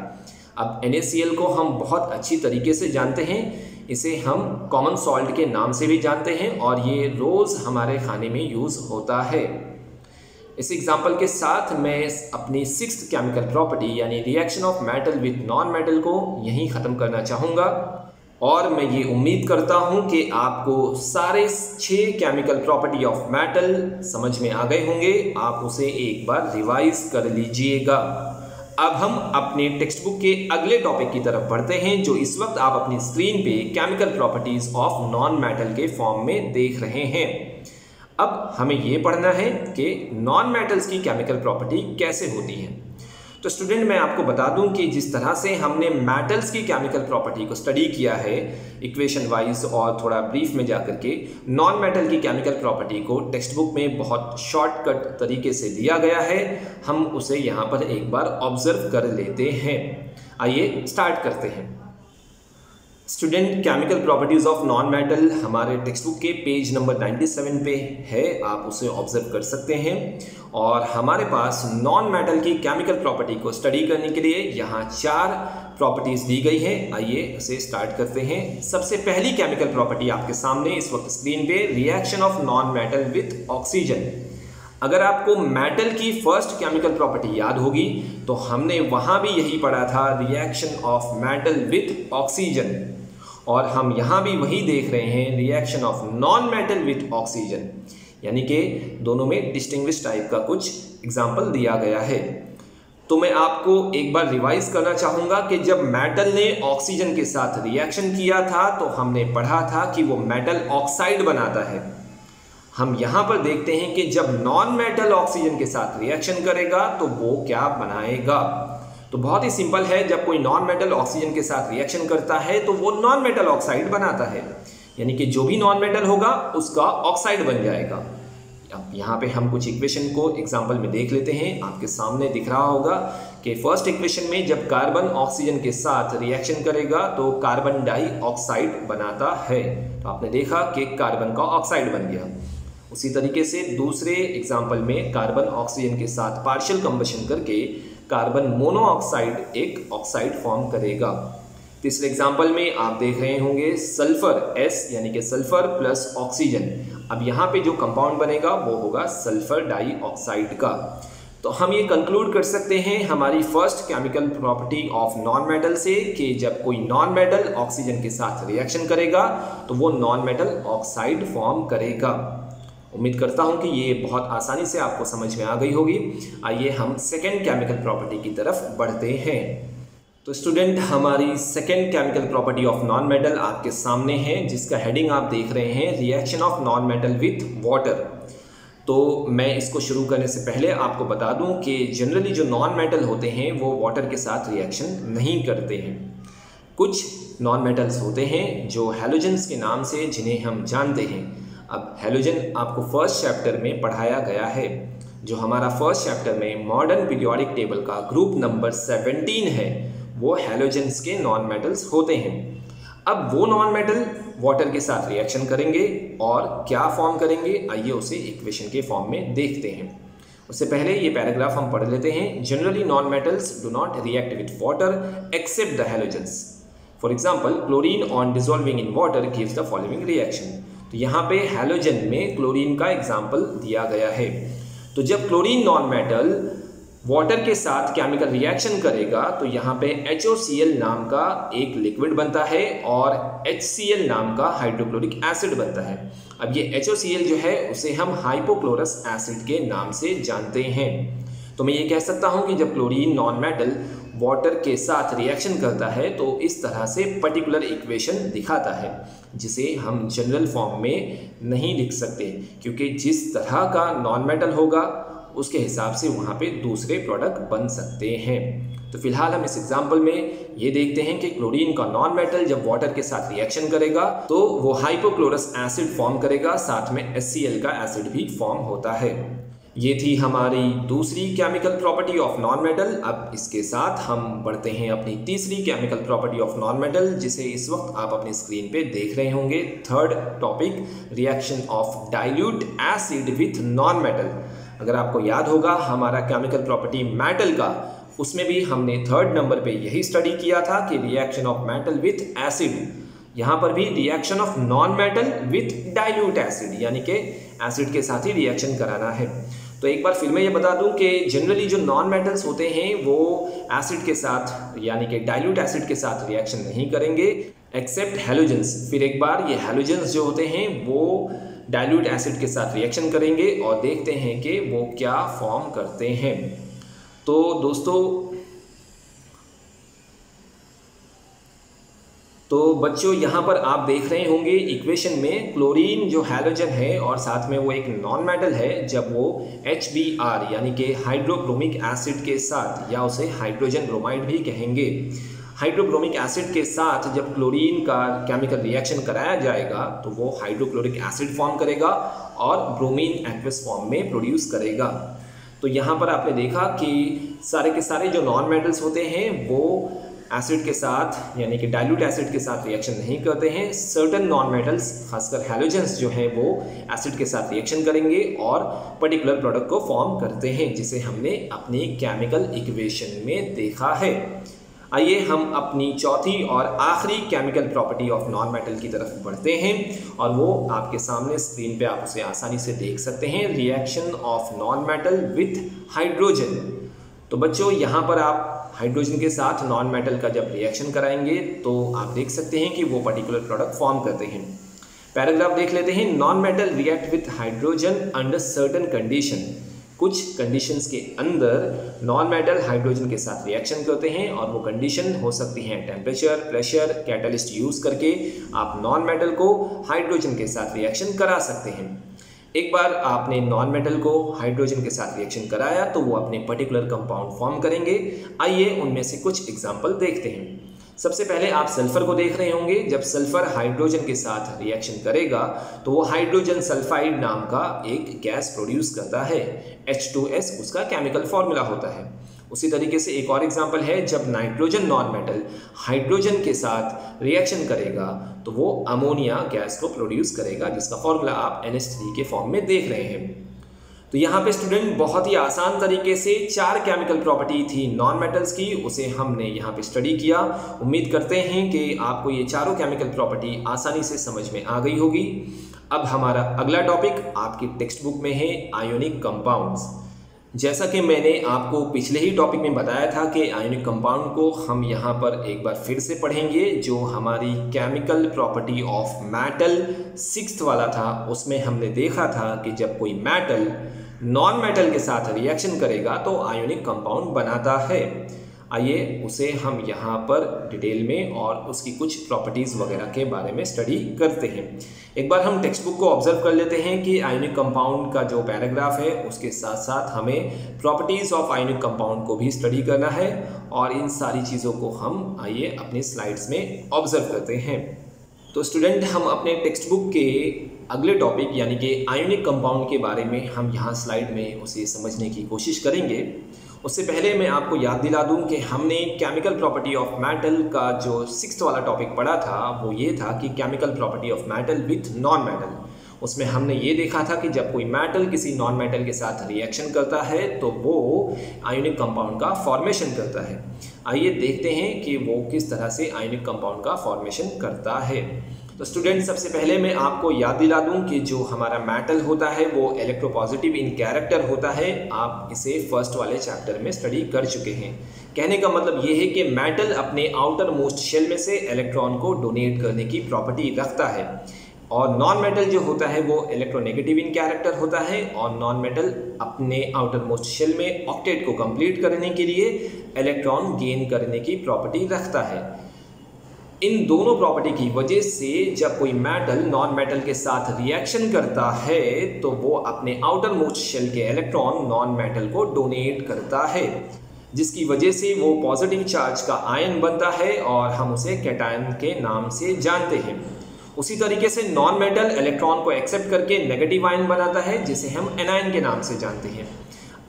Speaker 1: अब NaCl को हम बहुत अच्छी तरीके से जानते हैं, इसे हम कॉमन सॉल्ट के नाम से भी जानते हैं और ये रोज़ हमारे खाने में यूज़ होता है। इस एग्जाम्पल के साथ मैं अपनी 6th केमिकल प्रॉपर्टी यानी reaction of metal with non metal को यहीं ख़त्म करना चाहूँगा और मैं ये उम्मीद करता हूँ कि आपको सारे 6 केमिकल प्रॉपर्टी ऑफ मेटल समझ में आ गए होंगे। आप उसे एक बार रिवाइज कर लीजिएगा। अब हम अपने टेक्स्ट बुक के अगले टॉपिक की तरफ बढ़ते हैं, जो इस वक्त आप अपनी स्क्रीन पे chemical properties of non metal के फॉर्म में देख रहे हैं। अब हमें ये पढ़ना है कि नॉन मेटल्स की केमिकल प्रॉपर्टी कैसे होती है। तो स्टूडेंट, मैं आपको बता दूं कि जिस तरह से हमने मेटल्स की केमिकल प्रॉपर्टी को स्टडी किया है इक्वेशन वाइज और थोड़ा ब्रीफ में जाकर के, नॉन मेटल की केमिकल प्रॉपर्टी को टेक्स्ट बुक में बहुत शॉर्टकट तरीके से दिया गया है। हम उसे यहाँ पर एक बार ऑब्जर्व कर लेते हैं। आइए स्टार्ट करते हैं। Student, chemical properties of non metal हमारे टेक्स्ट बुक के पेज नंबर 97 पे है, आप उसे ऑब्जर्व कर सकते हैं। और हमारे पास नॉन मेटल की केमिकल प्रॉपर्टी को स्टडी करने के लिए यहाँ 4 प्रॉपर्टीज दी गई हैं। आइए उसे स्टार्ट करते हैं। सबसे पहली केमिकल प्रॉपर्टी आपके सामने इस वक्त स्क्रीन पे, reaction of non metal with oxygen. अगर आपको मेटल की फर्स्ट केमिकल प्रॉपर्टी याद होगी तो हमने वहाँ भी यही पढ़ा था, reaction of metal with oxygen. और हम यहाँ भी वही देख रहे हैं, reaction of non metal with oxygen, यानी कि दोनों में डिस्टिंग्विश टाइप का कुछ एग्जाम्पल दिया गया है। तो मैं आपको एक बार रिवाइज करना चाहूँगा कि जब मेटल ने ऑक्सीजन के साथ रिएक्शन किया था तो हमने पढ़ा था कि वो मेटल ऑक्साइड बनाता है। हम यहाँ पर देखते हैं कि जब नॉन मेटल ऑक्सीजन के साथ रिएक्शन करेगा तो वो क्या बनाएगा। तो बहुत ही सिंपल है, जब कोई नॉन मेटल ऑक्सीजन के साथ रिएक्शन करता है तो वो नॉन मेटल ऑक्साइड बनाता है, यानी कि जो भी नॉन मेटल होगा उसका ऑक्साइड बन जाएगा। अब यहाँ पे हम कुछ इक्वेशन को एग्जांपल में देख लेते हैं। आपके सामने दिख रहा होगा कि फर्स्ट इक्वेशन में जब कार्बन ऑक्सीजन के साथ रिएक्शन करेगा तो कार्बन डाइऑक्साइड बनाता है। तो आपने देखा कि कार्बन का ऑक्साइड बन गया। उसी तरीके से दूसरे एग्जाम्पल में कार्बन ऑक्सीजन के साथ पार्शियल कंबशन करके कार्बन मोनोऑक्साइड एक ऑक्साइड फॉर्म करेगा। तीसरे एग्जाम्पल में आप देख रहे होंगे सल्फर S यानी कि सल्फर प्लस ऑक्सीजन। अब यहाँ पे जो कंपाउंड बनेगा वो होगा सल्फर डाइऑक्साइड का। तो हम ये कंक्लूड कर सकते हैं हमारी first chemical property of non metal से कि जब कोई नॉन मेटल ऑक्सीजन के साथ रिएक्शन करेगा तो वो नॉन मेटल ऑक्साइड फॉर्म करेगा। उम्मीद करता हूं कि ये बहुत आसानी से आपको समझ में आ गई होगी। आइए हम सेकेंड केमिकल प्रॉपर्टी की तरफ बढ़ते हैं। तो स्टूडेंट, हमारी second chemical property of non metal आपके सामने है, जिसका हेडिंग आप देख रहे हैं, reaction of non metal with water. तो मैं इसको शुरू करने से पहले आपको बता दूं कि जनरली जो नॉन मेटल होते हैं वो वाटर के साथ रिएक्शन नहीं करते हैं। कुछ नॉन मेटल्स होते हैं जो हैलोजेंस के नाम से, जिन्हें हम जानते हैं। अब हैलोजन आपको फर्स्ट चैप्टर में पढ़ाया गया है। जो हमारा फर्स्ट चैप्टर में मॉडर्न पीरियोडिक टेबल का ग्रुप नंबर 17 है, वो हैलोजेंस के नॉन मेटल्स होते हैं। अब वो नॉन मेटल वाटर के साथ रिएक्शन करेंगे और क्या फॉर्म करेंगे, आइए उसे इक्वेशन के फॉर्म में देखते हैं। उससे पहले ये पैराग्राफ हम पढ़ लेते हैं। Generally non metals do not react with water except the halogens. For example, chlorine on dissolving in water gives the following reaction. तो यहाँ पे हैलोजन में क्लोरीन का एग्जाम्पल दिया गया है। तो जब क्लोरीन नॉन मेटल वाटर के साथ केमिकल रिएक्शन करेगा तो यहाँ पे HOCl नाम का एक लिक्विड बनता है और HCl नाम का हाइड्रोक्लोरिक एसिड बनता है। अब ये HOCl जो है उसे हम हाइपोक्लोरस एसिड के नाम से जानते हैं। तो मैं ये कह सकता हूँ कि जब क्लोरीन नॉन मेटल वाटर के साथ रिएक्शन करता है तो इस तरह से पर्टिकुलर इक्वेशन दिखाता है, जिसे हम जनरल फॉर्म में नहीं लिख सकते, क्योंकि जिस तरह का नॉन मेटल होगा उसके हिसाब से वहाँ पे दूसरे प्रोडक्ट बन सकते हैं। तो फिलहाल हम इस एग्जाम्पल में ये देखते हैं कि क्लोरीन का नॉन मेटल जब वाटर के साथ रिएक्शन करेगा तो वो हाइपोक्लोरस एसिड फॉर्म करेगा, साथ में HCl का एसिड भी फॉर्म होता है। ये थी हमारी दूसरी chemical property of non metal. अब इसके साथ हम बढ़ते हैं अपनी तीसरी chemical property of non metal, जिसे इस वक्त आप अपनी स्क्रीन पे देख रहे होंगे। Third topic, reaction of dilute acid with non metal. अगर आपको याद होगा हमारा केमिकल प्रॉपर्टी मेटल का, उसमें भी हमने थर्ड नंबर पे यही स्टडी किया था कि reaction of metal with acid. यहाँ पर भी reaction of non metal with dilute acid, यानी कि एसिड के साथ ही रिएक्शन कराना है। तो एक बार फिर मैं ये बता दूं कि जनरली जो नॉन मेटल्स होते हैं वो एसिड के साथ यानी कि डाइल्यूट एसिड के साथ रिएक्शन नहीं करेंगे एक्सेप्ट हैलोजेंस। फिर एक बार ये हैलोजेंस जो होते हैं वो डाइल्यूट एसिड के साथ रिएक्शन करेंगे और देखते हैं कि वो क्या फॉर्म करते हैं। तो दोस्तों, तो बच्चों यहाँ पर आप देख रहे होंगे इक्वेशन में क्लोरीन जो हैलोजन है और साथ में वो एक नॉन मेटल है, जब वो HBr यानी कि हाइड्रोब्रोमिक एसिड के साथ, या उसे हाइड्रोजन ब्रोमाइड भी कहेंगे, हाइड्रोब्रोमिक एसिड के साथ जब क्लोरीन का केमिकल रिएक्शन कराया जाएगा तो वो हाइड्रोक्लोरिक एसिड फॉर्म करेगा और ब्रोमीन एक्वस फॉर्म में प्रोड्यूस करेगा। तो यहाँ पर आपने देखा कि सारे के सारे जो नॉन मेटल्स होते हैं वो एसिड के साथ यानी कि डाइल्यूट एसिड के साथ रिएक्शन नहीं करते हैं। सर्टेन नॉन मेटल्स खासकर हैलोजेंस जो हैं वो एसिड के साथ रिएक्शन करेंगे और पर्टिकुलर प्रोडक्ट को फॉर्म करते हैं, जिसे हमने अपनी केमिकल इक्वेशन में देखा है। आइए हम अपनी चौथी और आखिरी chemical property of non metal की तरफ बढ़ते हैं और वो आपके सामने स्क्रीन पे आप उसे आसानी से देख सकते हैं, reaction of non metal with hydrogen. तो बच्चों यहाँ पर आप हाइड्रोजन के साथ नॉन मेटल का जब रिएक्शन कराएंगे तो आप देख सकते हैं कि वो पर्टिकुलर प्रोडक्ट फॉर्म करते हैं। पैराग्राफ देख लेते हैं। Non metal react with hydrogen under certain condition. कुछ कंडीशंस के अंदर नॉन मेटल हाइड्रोजन के साथ रिएक्शन करते हैं और वो कंडीशन हो सकती हैं टेम्परेचर, प्रेशर, कैटलिस्ट यूज़ करके आप नॉन मेटल को हाइड्रोजन के साथ रिएक्शन करा सकते हैं। एक बार आपने नॉन मेटल को हाइड्रोजन के साथ रिएक्शन कराया तो वो अपने पर्टिकुलर कंपाउंड फॉर्म करेंगे। आइए उनमें से कुछ एग्जांपल देखते हैं। सबसे पहले आप सल्फर को देख रहे होंगे। जब सल्फर हाइड्रोजन के साथ रिएक्शन करेगा तो वो हाइड्रोजन सल्फाइड नाम का एक गैस प्रोड्यूस करता है। H2S उसका केमिकल फॉर्मूला होता है। उसी तरीके से एक और एग्जांपल है, जब नाइट्रोजन नॉन मेटल हाइड्रोजन के साथ रिएक्शन करेगा तो वो अमोनिया गैस को प्रोड्यूस करेगा, जिसका फॉर्मूला आप NH3 के फॉर्म में देख रहे हैं। तो यहाँ पे स्टूडेंट बहुत ही आसान तरीके से 4 केमिकल प्रॉपर्टी थी नॉन मेटल्स की, उसे हमने यहाँ पे स्टडी किया। उम्मीद करते हैं कि आपको ये चारों केमिकल प्रॉपर्टी आसानी से समझ में आ गई होगी। अब हमारा अगला टॉपिक आपकी टेक्स्ट बुक में है आयोनिक कंपाउंड्स। जैसा कि मैंने आपको पिछले ही टॉपिक में बताया था कि आयोनिक कंपाउंड को हम यहाँ पर एक बार फिर से पढ़ेंगे। जो हमारी chemical property of metal 6th वाला था, उसमें हमने देखा था कि जब कोई मेटल नॉन मेटल के साथ रिएक्शन करेगा तो आयोनिक कंपाउंड बनाता है। आइए उसे हम यहाँ पर डिटेल में और उसकी कुछ प्रॉपर्टीज़ वगैरह के बारे में स्टडी करते हैं। एक बार हम टेक्स्ट बुक को ऑब्जर्व कर लेते हैं कि आयोनिक कंपाउंड का जो पैराग्राफ है उसके साथ साथ हमें प्रॉपर्टीज़ ऑफ आयोनिक कंपाउंड को भी स्टडी करना है और इन सारी चीज़ों को हम आइए अपनी स्लाइड्स में ऑब्जर्व करते हैं। तो स्टूडेंट, हम अपने टेक्स्ट बुक के अगले टॉपिक यानी कि आयोनिक कंपाउंड के बारे में हम यहाँ स्लाइड में उसे समझने की कोशिश करेंगे। उससे पहले मैं आपको याद दिला दूं कि हमने केमिकल प्रॉपर्टी ऑफ मेटल का जो 6th वाला टॉपिक पढ़ा था वो ये था कि chemical property of metal with non metal. उसमें हमने ये देखा था कि जब कोई मेटल किसी नॉन मेटल के साथ रिएक्शन करता है तो वो आयोनिक कंपाउंड का फॉर्मेशन करता है। आइए देखते हैं कि वो किस तरह से आयोनिक कंपाउंड का फॉर्मेशन करता है। तो स्टूडेंट, सबसे पहले मैं आपको याद दिला दूं कि जो हमारा मेटल होता है वो इलेक्ट्रोपॉजिटिव इन कैरेक्टर होता है। आप इसे फर्स्ट वाले चैप्टर में स्टडी कर चुके हैं। कहने का मतलब ये है कि मेटल अपने आउटर मोस्ट शेल में से इलेक्ट्रॉन को डोनेट करने की प्रॉपर्टी रखता है। और नॉन मेटल जो होता है वो इलेक्ट्रोनेगेटिव इन कैरेक्टर होता है, और नॉन मेटल अपने आउटर मोस्ट शेल में ऑक्टेट को कंप्लीट करने के लिए इलेक्ट्रॉन गेन करने की प्रॉपर्टी रखता है। इन दोनों प्रॉपर्टी की वजह से जब कोई मेटल नॉन मेटल के साथ रिएक्शन करता है तो वो अपने आउटर मोस्ट शेल के इलेक्ट्रॉन नॉन मेटल को डोनेट करता है, जिसकी वजह से वो पॉजिटिव चार्ज का आयन बनता है और हम उसे कैटायन के नाम से जानते हैं। उसी तरीके से नॉन मेटल इलेक्ट्रॉन को एक्सेप्ट करके नेगेटिव आयन बनाता है, जिसे हम एनायन के नाम से जानते हैं।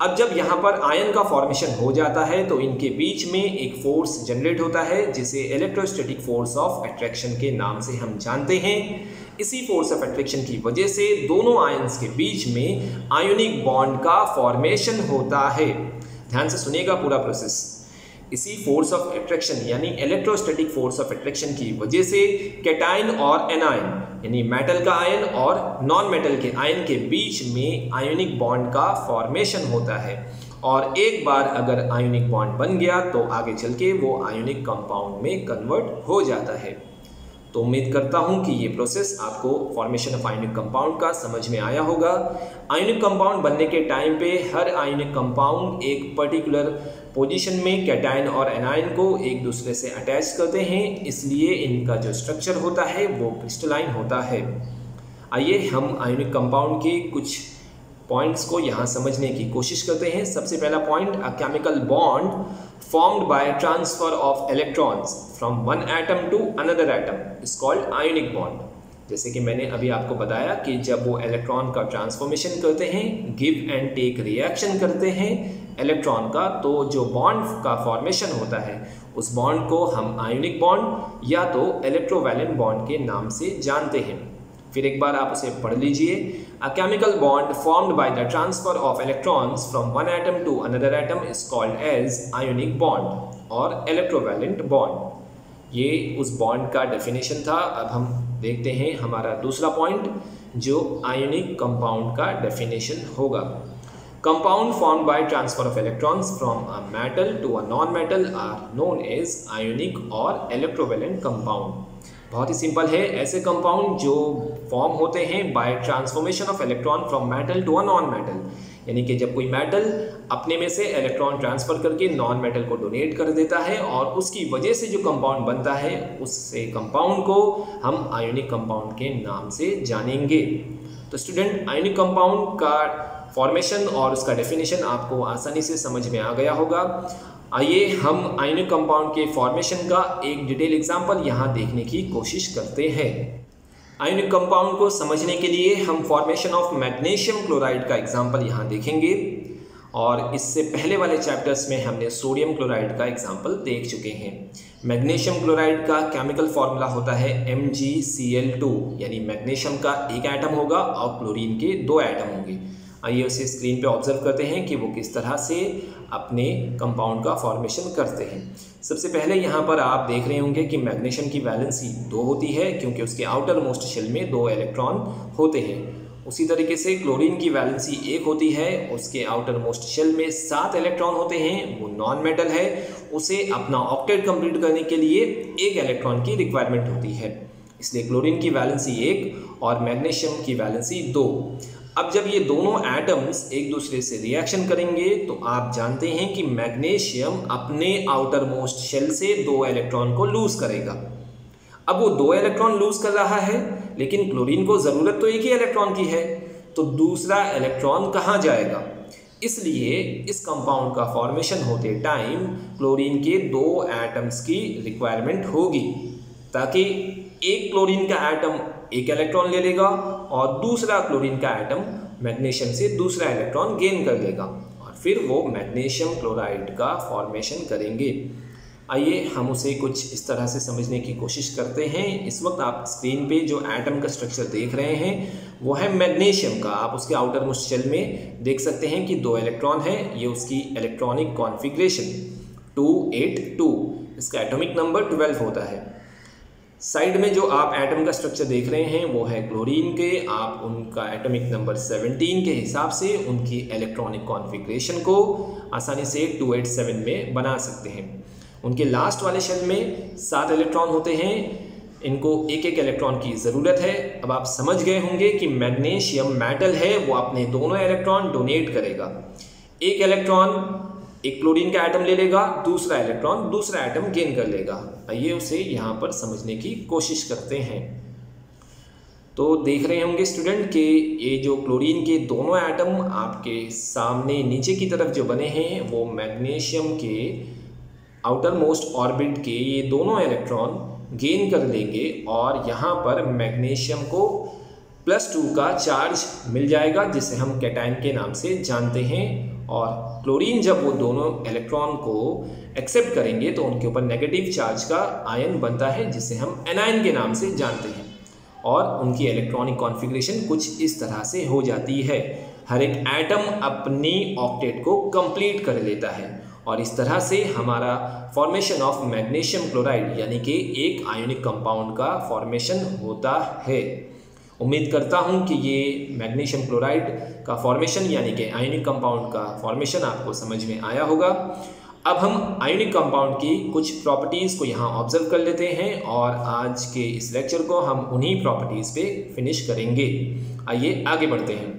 Speaker 1: अब जब यहाँ पर आयन का फॉर्मेशन हो जाता है तो इनके बीच में एक फोर्स जनरेट होता है, जिसे इलेक्ट्रोस्टैटिक फोर्स ऑफ अट्रैक्शन के नाम से हम जानते हैं। इसी फोर्स ऑफ अट्रैक्शन की वजह से दोनों आयन्स के बीच में आयोनिक बॉन्ड का फॉर्मेशन होता है। ध्यान से सुनिएगा पूरा प्रोसेस। इसी फोर्स ऑफ अट्रैक्शन यानी इलेक्ट्रोस्टैटिक फोर्स ऑफ अट्रैक्शन की वजह से कैटायन और एनायन यानी मेटल का आयन और नॉन मेटल के आयन के बीच में आयोनिक बॉन्ड का फॉर्मेशन होता है, और एक बार अगर आयोनिक बॉन्ड बन गया तो आगे चल के वो आयोनिक कंपाउंड में कन्वर्ट हो जाता है। तो उम्मीद करता हूँ कि ये प्रोसेस आपको फॉर्मेशन ऑफ आयोनिक कंपाउंड का समझ में आया होगा। आयोनिक कंपाउंड बनने के टाइम पे हर आयोनिक कंपाउंड एक पर्टिकुलर पोजीशन में कैटायन और एनायन को एक दूसरे से अटैच करते हैं, इसलिए इनका जो स्ट्रक्चर होता है वो क्रिस्टलाइन होता है। आइए हम आयोनिक कंपाउंड के कुछ पॉइंट्स को यहाँ समझने की कोशिश करते हैं। सबसे पहला point, a chemical bond formed by transfer of electrons from one atom to another atom is called ionic bond। जैसे कि मैंने अभी आपको बताया कि जब वो इलेक्ट्रॉन का ट्रांसफॉर्मेशन करते हैं, गिव एंड टेक रिएक्शन करते हैं इलेक्ट्रॉन का, तो जो बॉन्ड का फॉर्मेशन होता है उस बॉन्ड को हम आयोनिक बॉन्ड या तो इलेक्ट्रोवैलेंट बॉन्ड के नाम से जानते हैं। फिर एक बार आप उसे पढ़ लीजिए। A chemical bond formed by the transfer of electrons from one atom to another atom is called as ionic bond और electrovalent bond। ये उस बॉन्ड का डेफिनेशन था। अब हम देखते हैं हमारा दूसरा पॉइंट, जो आयोनिक कंपाउंड का डेफिनेशन होगा। Compound formed by transfer of electrons from a metal to a non-metal are known as ionic और electrovalent compound। बहुत ही सिंपल है। ऐसे कंपाउंड जो फॉर्म होते हैं by transformation of electron from metal to a non metal, यानी कि जब कोई मेटल अपने में से इलेक्ट्रॉन ट्रांसफर करके नॉन मेटल को डोनेट कर देता है और उसकी वजह से जो कंपाउंड बनता है, उससे कंपाउंड को हम आयोनिक कंपाउंड के नाम से जानेंगे। तो स्टूडेंट, आयोनिक कंपाउंड का फॉर्मेशन और उसका डेफिनेशन आपको आसानी से समझ में आ गया होगा। आइए हम आयोनिक कंपाउंड के फॉर्मेशन का एक डिटेल एग्जांपल यहाँ देखने की कोशिश करते हैं। आयोनिक कंपाउंड को समझने के लिए हम फॉर्मेशन ऑफ मैग्नीशियम क्लोराइड का एग्जांपल यहाँ देखेंगे, और इससे पहले वाले चैप्टर्स में हमने सोडियम क्लोराइड का एग्जांपल देख चुके हैं। मैग्नीशियम क्लोराइड का केमिकल फॉर्मूला होता है MgCl2, यानी मैग्नीशियम का एक एटम होगा और क्लोरीन के 2 एटम होंगे। आइए उसे स्क्रीन पे ऑब्जर्व करते हैं कि वो किस तरह से अपने कंपाउंड का फॉर्मेशन करते हैं। सबसे पहले यहाँ पर आप देख रहे होंगे कि मैग्नीशियम की वैलेंसी 2 होती है, क्योंकि उसके आउटर मोस्ट शेल में 2 इलेक्ट्रॉन होते हैं। उसी तरीके से क्लोरीन की वैलेंसी 1 होती है, उसके आउटर मोस्ट शेल में 7 इलेक्ट्रॉन होते हैं, वो नॉन मेटल है, उसे अपना ऑक्टेट कंप्लीट करने के लिए 1 इलेक्ट्रॉन की रिक्वायरमेंट होती है, इसलिए क्लोरीन की वैलेंसी 1 और मैग्नीशियम की वैलेंसी 2। अब जब ये दोनों एटम्स एक दूसरे से रिएक्शन करेंगे तो आप जानते हैं कि मैग्नीशियम अपने आउटर मोस्ट शेल से 2 इलेक्ट्रॉन को लूज करेगा। अब वो 2 इलेक्ट्रॉन लूज कर रहा है, लेकिन क्लोरीन को ज़रूरत तो एक ही इलेक्ट्रॉन की है, तो दूसरा इलेक्ट्रॉन कहाँ जाएगा? इसलिए इस कंपाउंड का फॉर्मेशन होते टाइम क्लोरीन के 2 एटम्स की रिक्वायरमेंट होगी, ताकि एक क्लोरीन का एटम 1 इलेक्ट्रॉन ले लेगा और दूसरा क्लोरीन का एटम मैग्नीशियम से दूसरा इलेक्ट्रॉन गेन कर लेगा, और फिर वो मैग्नीशियम क्लोराइड का फॉर्मेशन करेंगे। आइए हम उसे कुछ इस तरह से समझने की कोशिश करते हैं। इस वक्त आप स्क्रीन पे जो एटम का स्ट्रक्चर देख रहे हैं वो है मैग्नीशियम का। आप उसके आउटर मोस्ट शेल में देख सकते हैं कि 2 इलेक्ट्रॉन है। ये उसकी इलेक्ट्रॉनिक कॉन्फ़िगरेशन 282, इसका एटॉमिक नंबर 12 होता है। साइड में जो आप एटम का स्ट्रक्चर देख रहे हैं वो है क्लोरीन के। आप उनका एटॉमिक नंबर 17 के हिसाब से उनकी इलेक्ट्रॉनिक कॉन्फ़िगरेशन को आसानी से 287 में बना सकते हैं। उनके लास्ट वाले शेल में 7 इलेक्ट्रॉन होते हैं, इनको एक एक इलेक्ट्रॉन की ज़रूरत है। अब आप समझ गए होंगे कि मैग्नीशियम मेटल है, वो अपने दोनों इलेक्ट्रॉन डोनेट करेगा। एक इलेक्ट्रॉन एक क्लोरीन का एटम ले लेगा, दूसरा इलेक्ट्रॉन दूसरा एटम गेन कर लेगा। आइए उसे यहाँ पर समझने की कोशिश करते हैं। तो देख रहे होंगे स्टूडेंट कि ये जो क्लोरीन के दोनों एटम आपके सामने नीचे की तरफ जो बने हैं वो मैग्नीशियम के आउटर मोस्ट ऑर्बिट के ये दोनों इलेक्ट्रॉन गेन कर लेंगे और यहाँ पर मैग्नीशियम को +2 का चार्ज मिल जाएगा, जिसे हम कैटायन के नाम से जानते हैं। और क्लोरीन जब वो दोनों इलेक्ट्रॉन को एक्सेप्ट करेंगे तो उनके ऊपर नेगेटिव चार्ज का आयन बनता है, जिसे हम एनायन के नाम से जानते हैं। और उनकी इलेक्ट्रॉनिक कॉन्फ़िगरेशन कुछ इस तरह से हो जाती है। हर एक एटम अपनी ऑक्टेट को कंप्लीट कर लेता है और इस तरह से हमारा फॉर्मेशन ऑफ मैग्नीशियम क्लोराइड यानी कि एक आयोनिक कंपाउंड का फॉर्मेशन होता है। उम्मीद करता हूं कि ये मैग्नीशियम क्लोराइड का फॉर्मेशन यानी कि आयोनिक कंपाउंड का फॉर्मेशन आपको समझ में आया होगा। अब हम आयोनिक कंपाउंड की कुछ प्रॉपर्टीज़ को यहाँ ऑब्जर्व कर लेते हैं और आज के इस लेक्चर को हम उन्हीं प्रॉपर्टीज़ पे फिनिश करेंगे। आइए आगे बढ़ते हैं।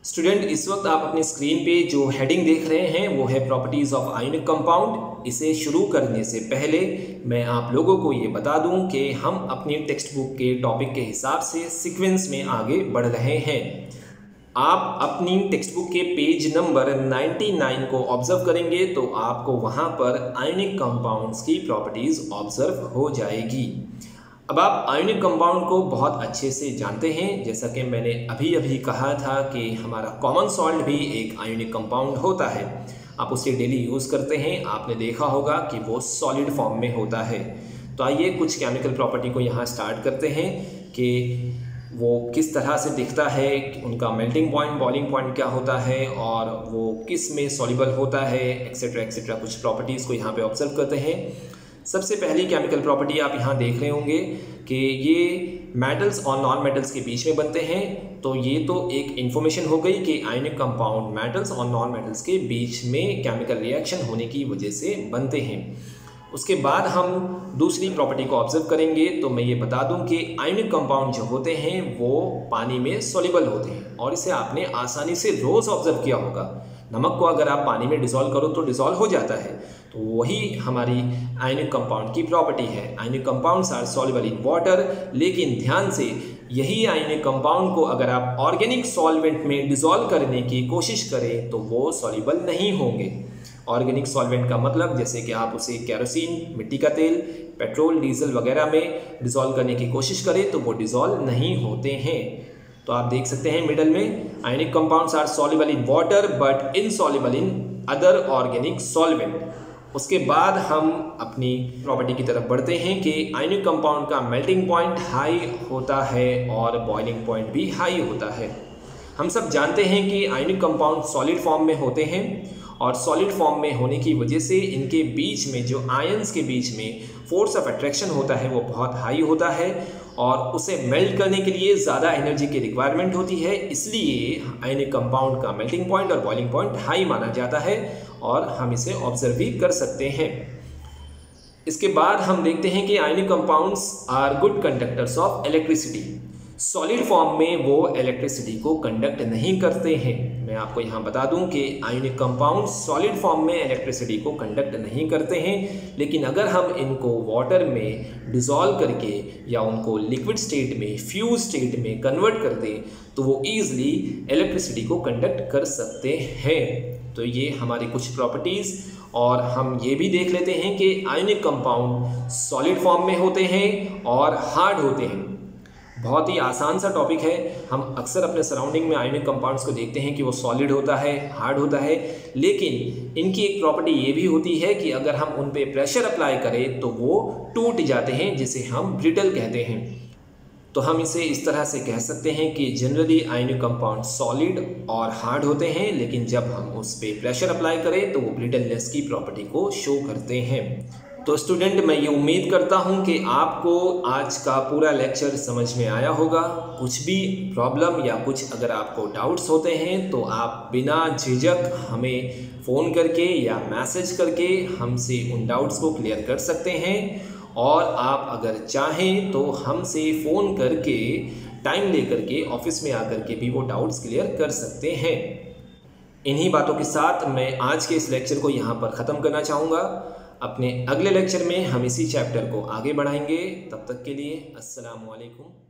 Speaker 1: स्टूडेंट, इस वक्त आप अपनी स्क्रीन पे जो हेडिंग देख रहे हैं वो है प्रॉपर्टीज़ ऑफ आयोनिक कंपाउंड। इसे शुरू करने से पहले मैं आप लोगों को ये बता दूं कि हम अपनी टेक्स्ट बुक के टॉपिक के हिसाब से सीक्वेंस में आगे बढ़ रहे हैं। आप अपनी टेक्स्ट बुक के पेज नंबर 99 को ऑब्जर्व करेंगे तो आपको वहाँ पर आयोनिक कंपाउंड्स की प्रॉपर्टीज़ ऑब्जर्व हो जाएगी। अब आप आयोनिक कंपाउंड को बहुत अच्छे से जानते हैं, जैसा कि मैंने अभी कहा था कि हमारा कॉमन सॉल्ट भी एक आयोनिक कंपाउंड होता है। आप उसे डेली यूज़ करते हैं, आपने देखा होगा कि वो सॉलिड फॉर्म में होता है। तो आइए कुछ केमिकल प्रॉपर्टी को यहाँ स्टार्ट करते हैं कि वो किस तरह से दिखता है, उनका मेल्टिंग पॉइंट, बॉइलिंग पॉइंट क्या होता है और वो किस में सॉल्युबल होता है, एक्सेट्रा एक्सेट्रा। कुछ प्रॉपर्टीज़ को यहाँ पे ऑब्जर्व करते हैं। सबसे पहली केमिकल प्रॉपर्टी आप यहाँ देख रहे होंगे कि ये मेटल्स और नॉन मेटल्स के बीच में बनते हैं। तो ये तो एक इन्फॉर्मेशन हो गई कि आयोनिक कंपाउंड मेटल्स और नॉन मेटल्स के बीच में केमिकल रिएक्शन होने की वजह से बनते हैं। उसके बाद हम दूसरी प्रॉपर्टी को ऑब्जर्व करेंगे तो मैं ये बता दूं कि आयोनिक कंपाउंड जो होते हैं वो पानी में सॉल्युबल होते हैं और इसे आपने आसानी से रोज़ ऑब्जर्व किया होगा। नमक को अगर आप पानी में डिसॉल्व करो तो डिसॉल्व हो जाता है, तो वही हमारी आयोनिक कंपाउंड की प्रॉपर्टी है। Ionic compounds are soluble in water, लेकिन ध्यान से यही आयोनिक कंपाउंड को अगर आप ऑर्गेनिक सॉल्वेंट में डिसॉल्व करने की कोशिश करें तो वो सॉल्युबल नहीं होंगे। ऑर्गेनिक सॉल्वेंट का मतलब जैसे कि आप उसे केरोसिन, मिट्टी का तेल, पेट्रोल, डीजल वगैरह में डिसॉल्व करने की कोशिश करें तो वो डिसॉल्व नहीं होते हैं। तो आप देख सकते हैं मिडल में ionic compounds are soluble in water but insoluble in other organic solvent. उसके बाद हम अपनी प्रॉपर्टी की तरफ बढ़ते हैं कि आयोनिक कंपाउंड का मेल्टिंग पॉइंट हाई होता है और बॉइलिंग पॉइंट भी हाई होता है। हम सब जानते हैं कि आयोनिक कंपाउंड सॉलिड फॉर्म में होते हैं और सॉलिड फॉर्म में होने की वजह से इनके बीच में जो आयंस के बीच में फोर्स ऑफ अट्रैक्शन होता है वो बहुत हाई होता है और उसे मेल्ट करने के लिए ज़्यादा एनर्जी की रिक्वायरमेंट होती है। इसलिए आयोनिक कंपाउंड का मेल्टिंग पॉइंट और बॉइलिंग पॉइंट हाई माना जाता है और हम इसे ऑब्जर्व भी कर सकते हैं। इसके बाद हम देखते हैं कि ionic compounds are good conductors of electricity. Solid form में वो इलेक्ट्रिसिटी को कंडक्ट नहीं करते हैं। मैं आपको यहाँ बता दूं कि आयोनिक कंपाउंड सॉलिड फॉर्म में इलेक्ट्रिसिटी को कंडक्ट नहीं करते हैं, लेकिन अगर हम इनको वाटर में डिसॉल्व करके या उनको लिक्विड स्टेट में, फ्यूज स्टेट में कन्वर्ट कर दें तो वो ईजिली इलेक्ट्रिसिटी को कंडक्ट कर सकते हैं। तो ये हमारी कुछ प्रॉपर्टीज़, और हम ये भी देख लेते हैं कि आयोनिक कंपाउंड सॉलिड फॉर्म में होते हैं और हार्ड होते हैं। बहुत ही आसान सा टॉपिक है। हम अक्सर अपने सराउंडिंग में आयोनिक कंपाउंड्स को देखते हैं कि वो सॉलिड होता है, हार्ड होता है, लेकिन इनकी एक प्रॉपर्टी ये भी होती है कि अगर हम उन पे प्रेशर अप्लाई करें तो वो टूट जाते हैं, जिसे हम ब्रिटल कहते हैं। तो हम इसे इस तरह से कह सकते हैं कि जनरली आयोनिक कंपाउंड सॉलिड और हार्ड होते हैं, लेकिन जब हम उस पर प्रेशर अप्लाई करें तो वो ब्रिटलनेस की प्रॉपर्टी को शो करते हैं। तो स्टूडेंट, मैं ये उम्मीद करता हूँ कि आपको आज का पूरा लेक्चर समझ में आया होगा। कुछ भी प्रॉब्लम या कुछ अगर आपको डाउट्स होते हैं तो आप बिना झिझक हमें फ़ोन करके या मैसेज करके हमसे उन डाउट्स को क्लियर कर सकते हैं। और आप अगर चाहें तो हमसे फ़ोन करके टाइम लेकर के ऑफिस में आकर के भी वो डाउट्स क्लियर कर सकते हैं। इन्हीं बातों के साथ मैं आज के इस लेक्चर को यहाँ पर ख़त्म करना चाहूँगा। अपने अगले लेक्चर में हम इसी चैप्टर को आगे बढ़ाएंगे। तब तक के लिए अस्सलामु अलैकुम।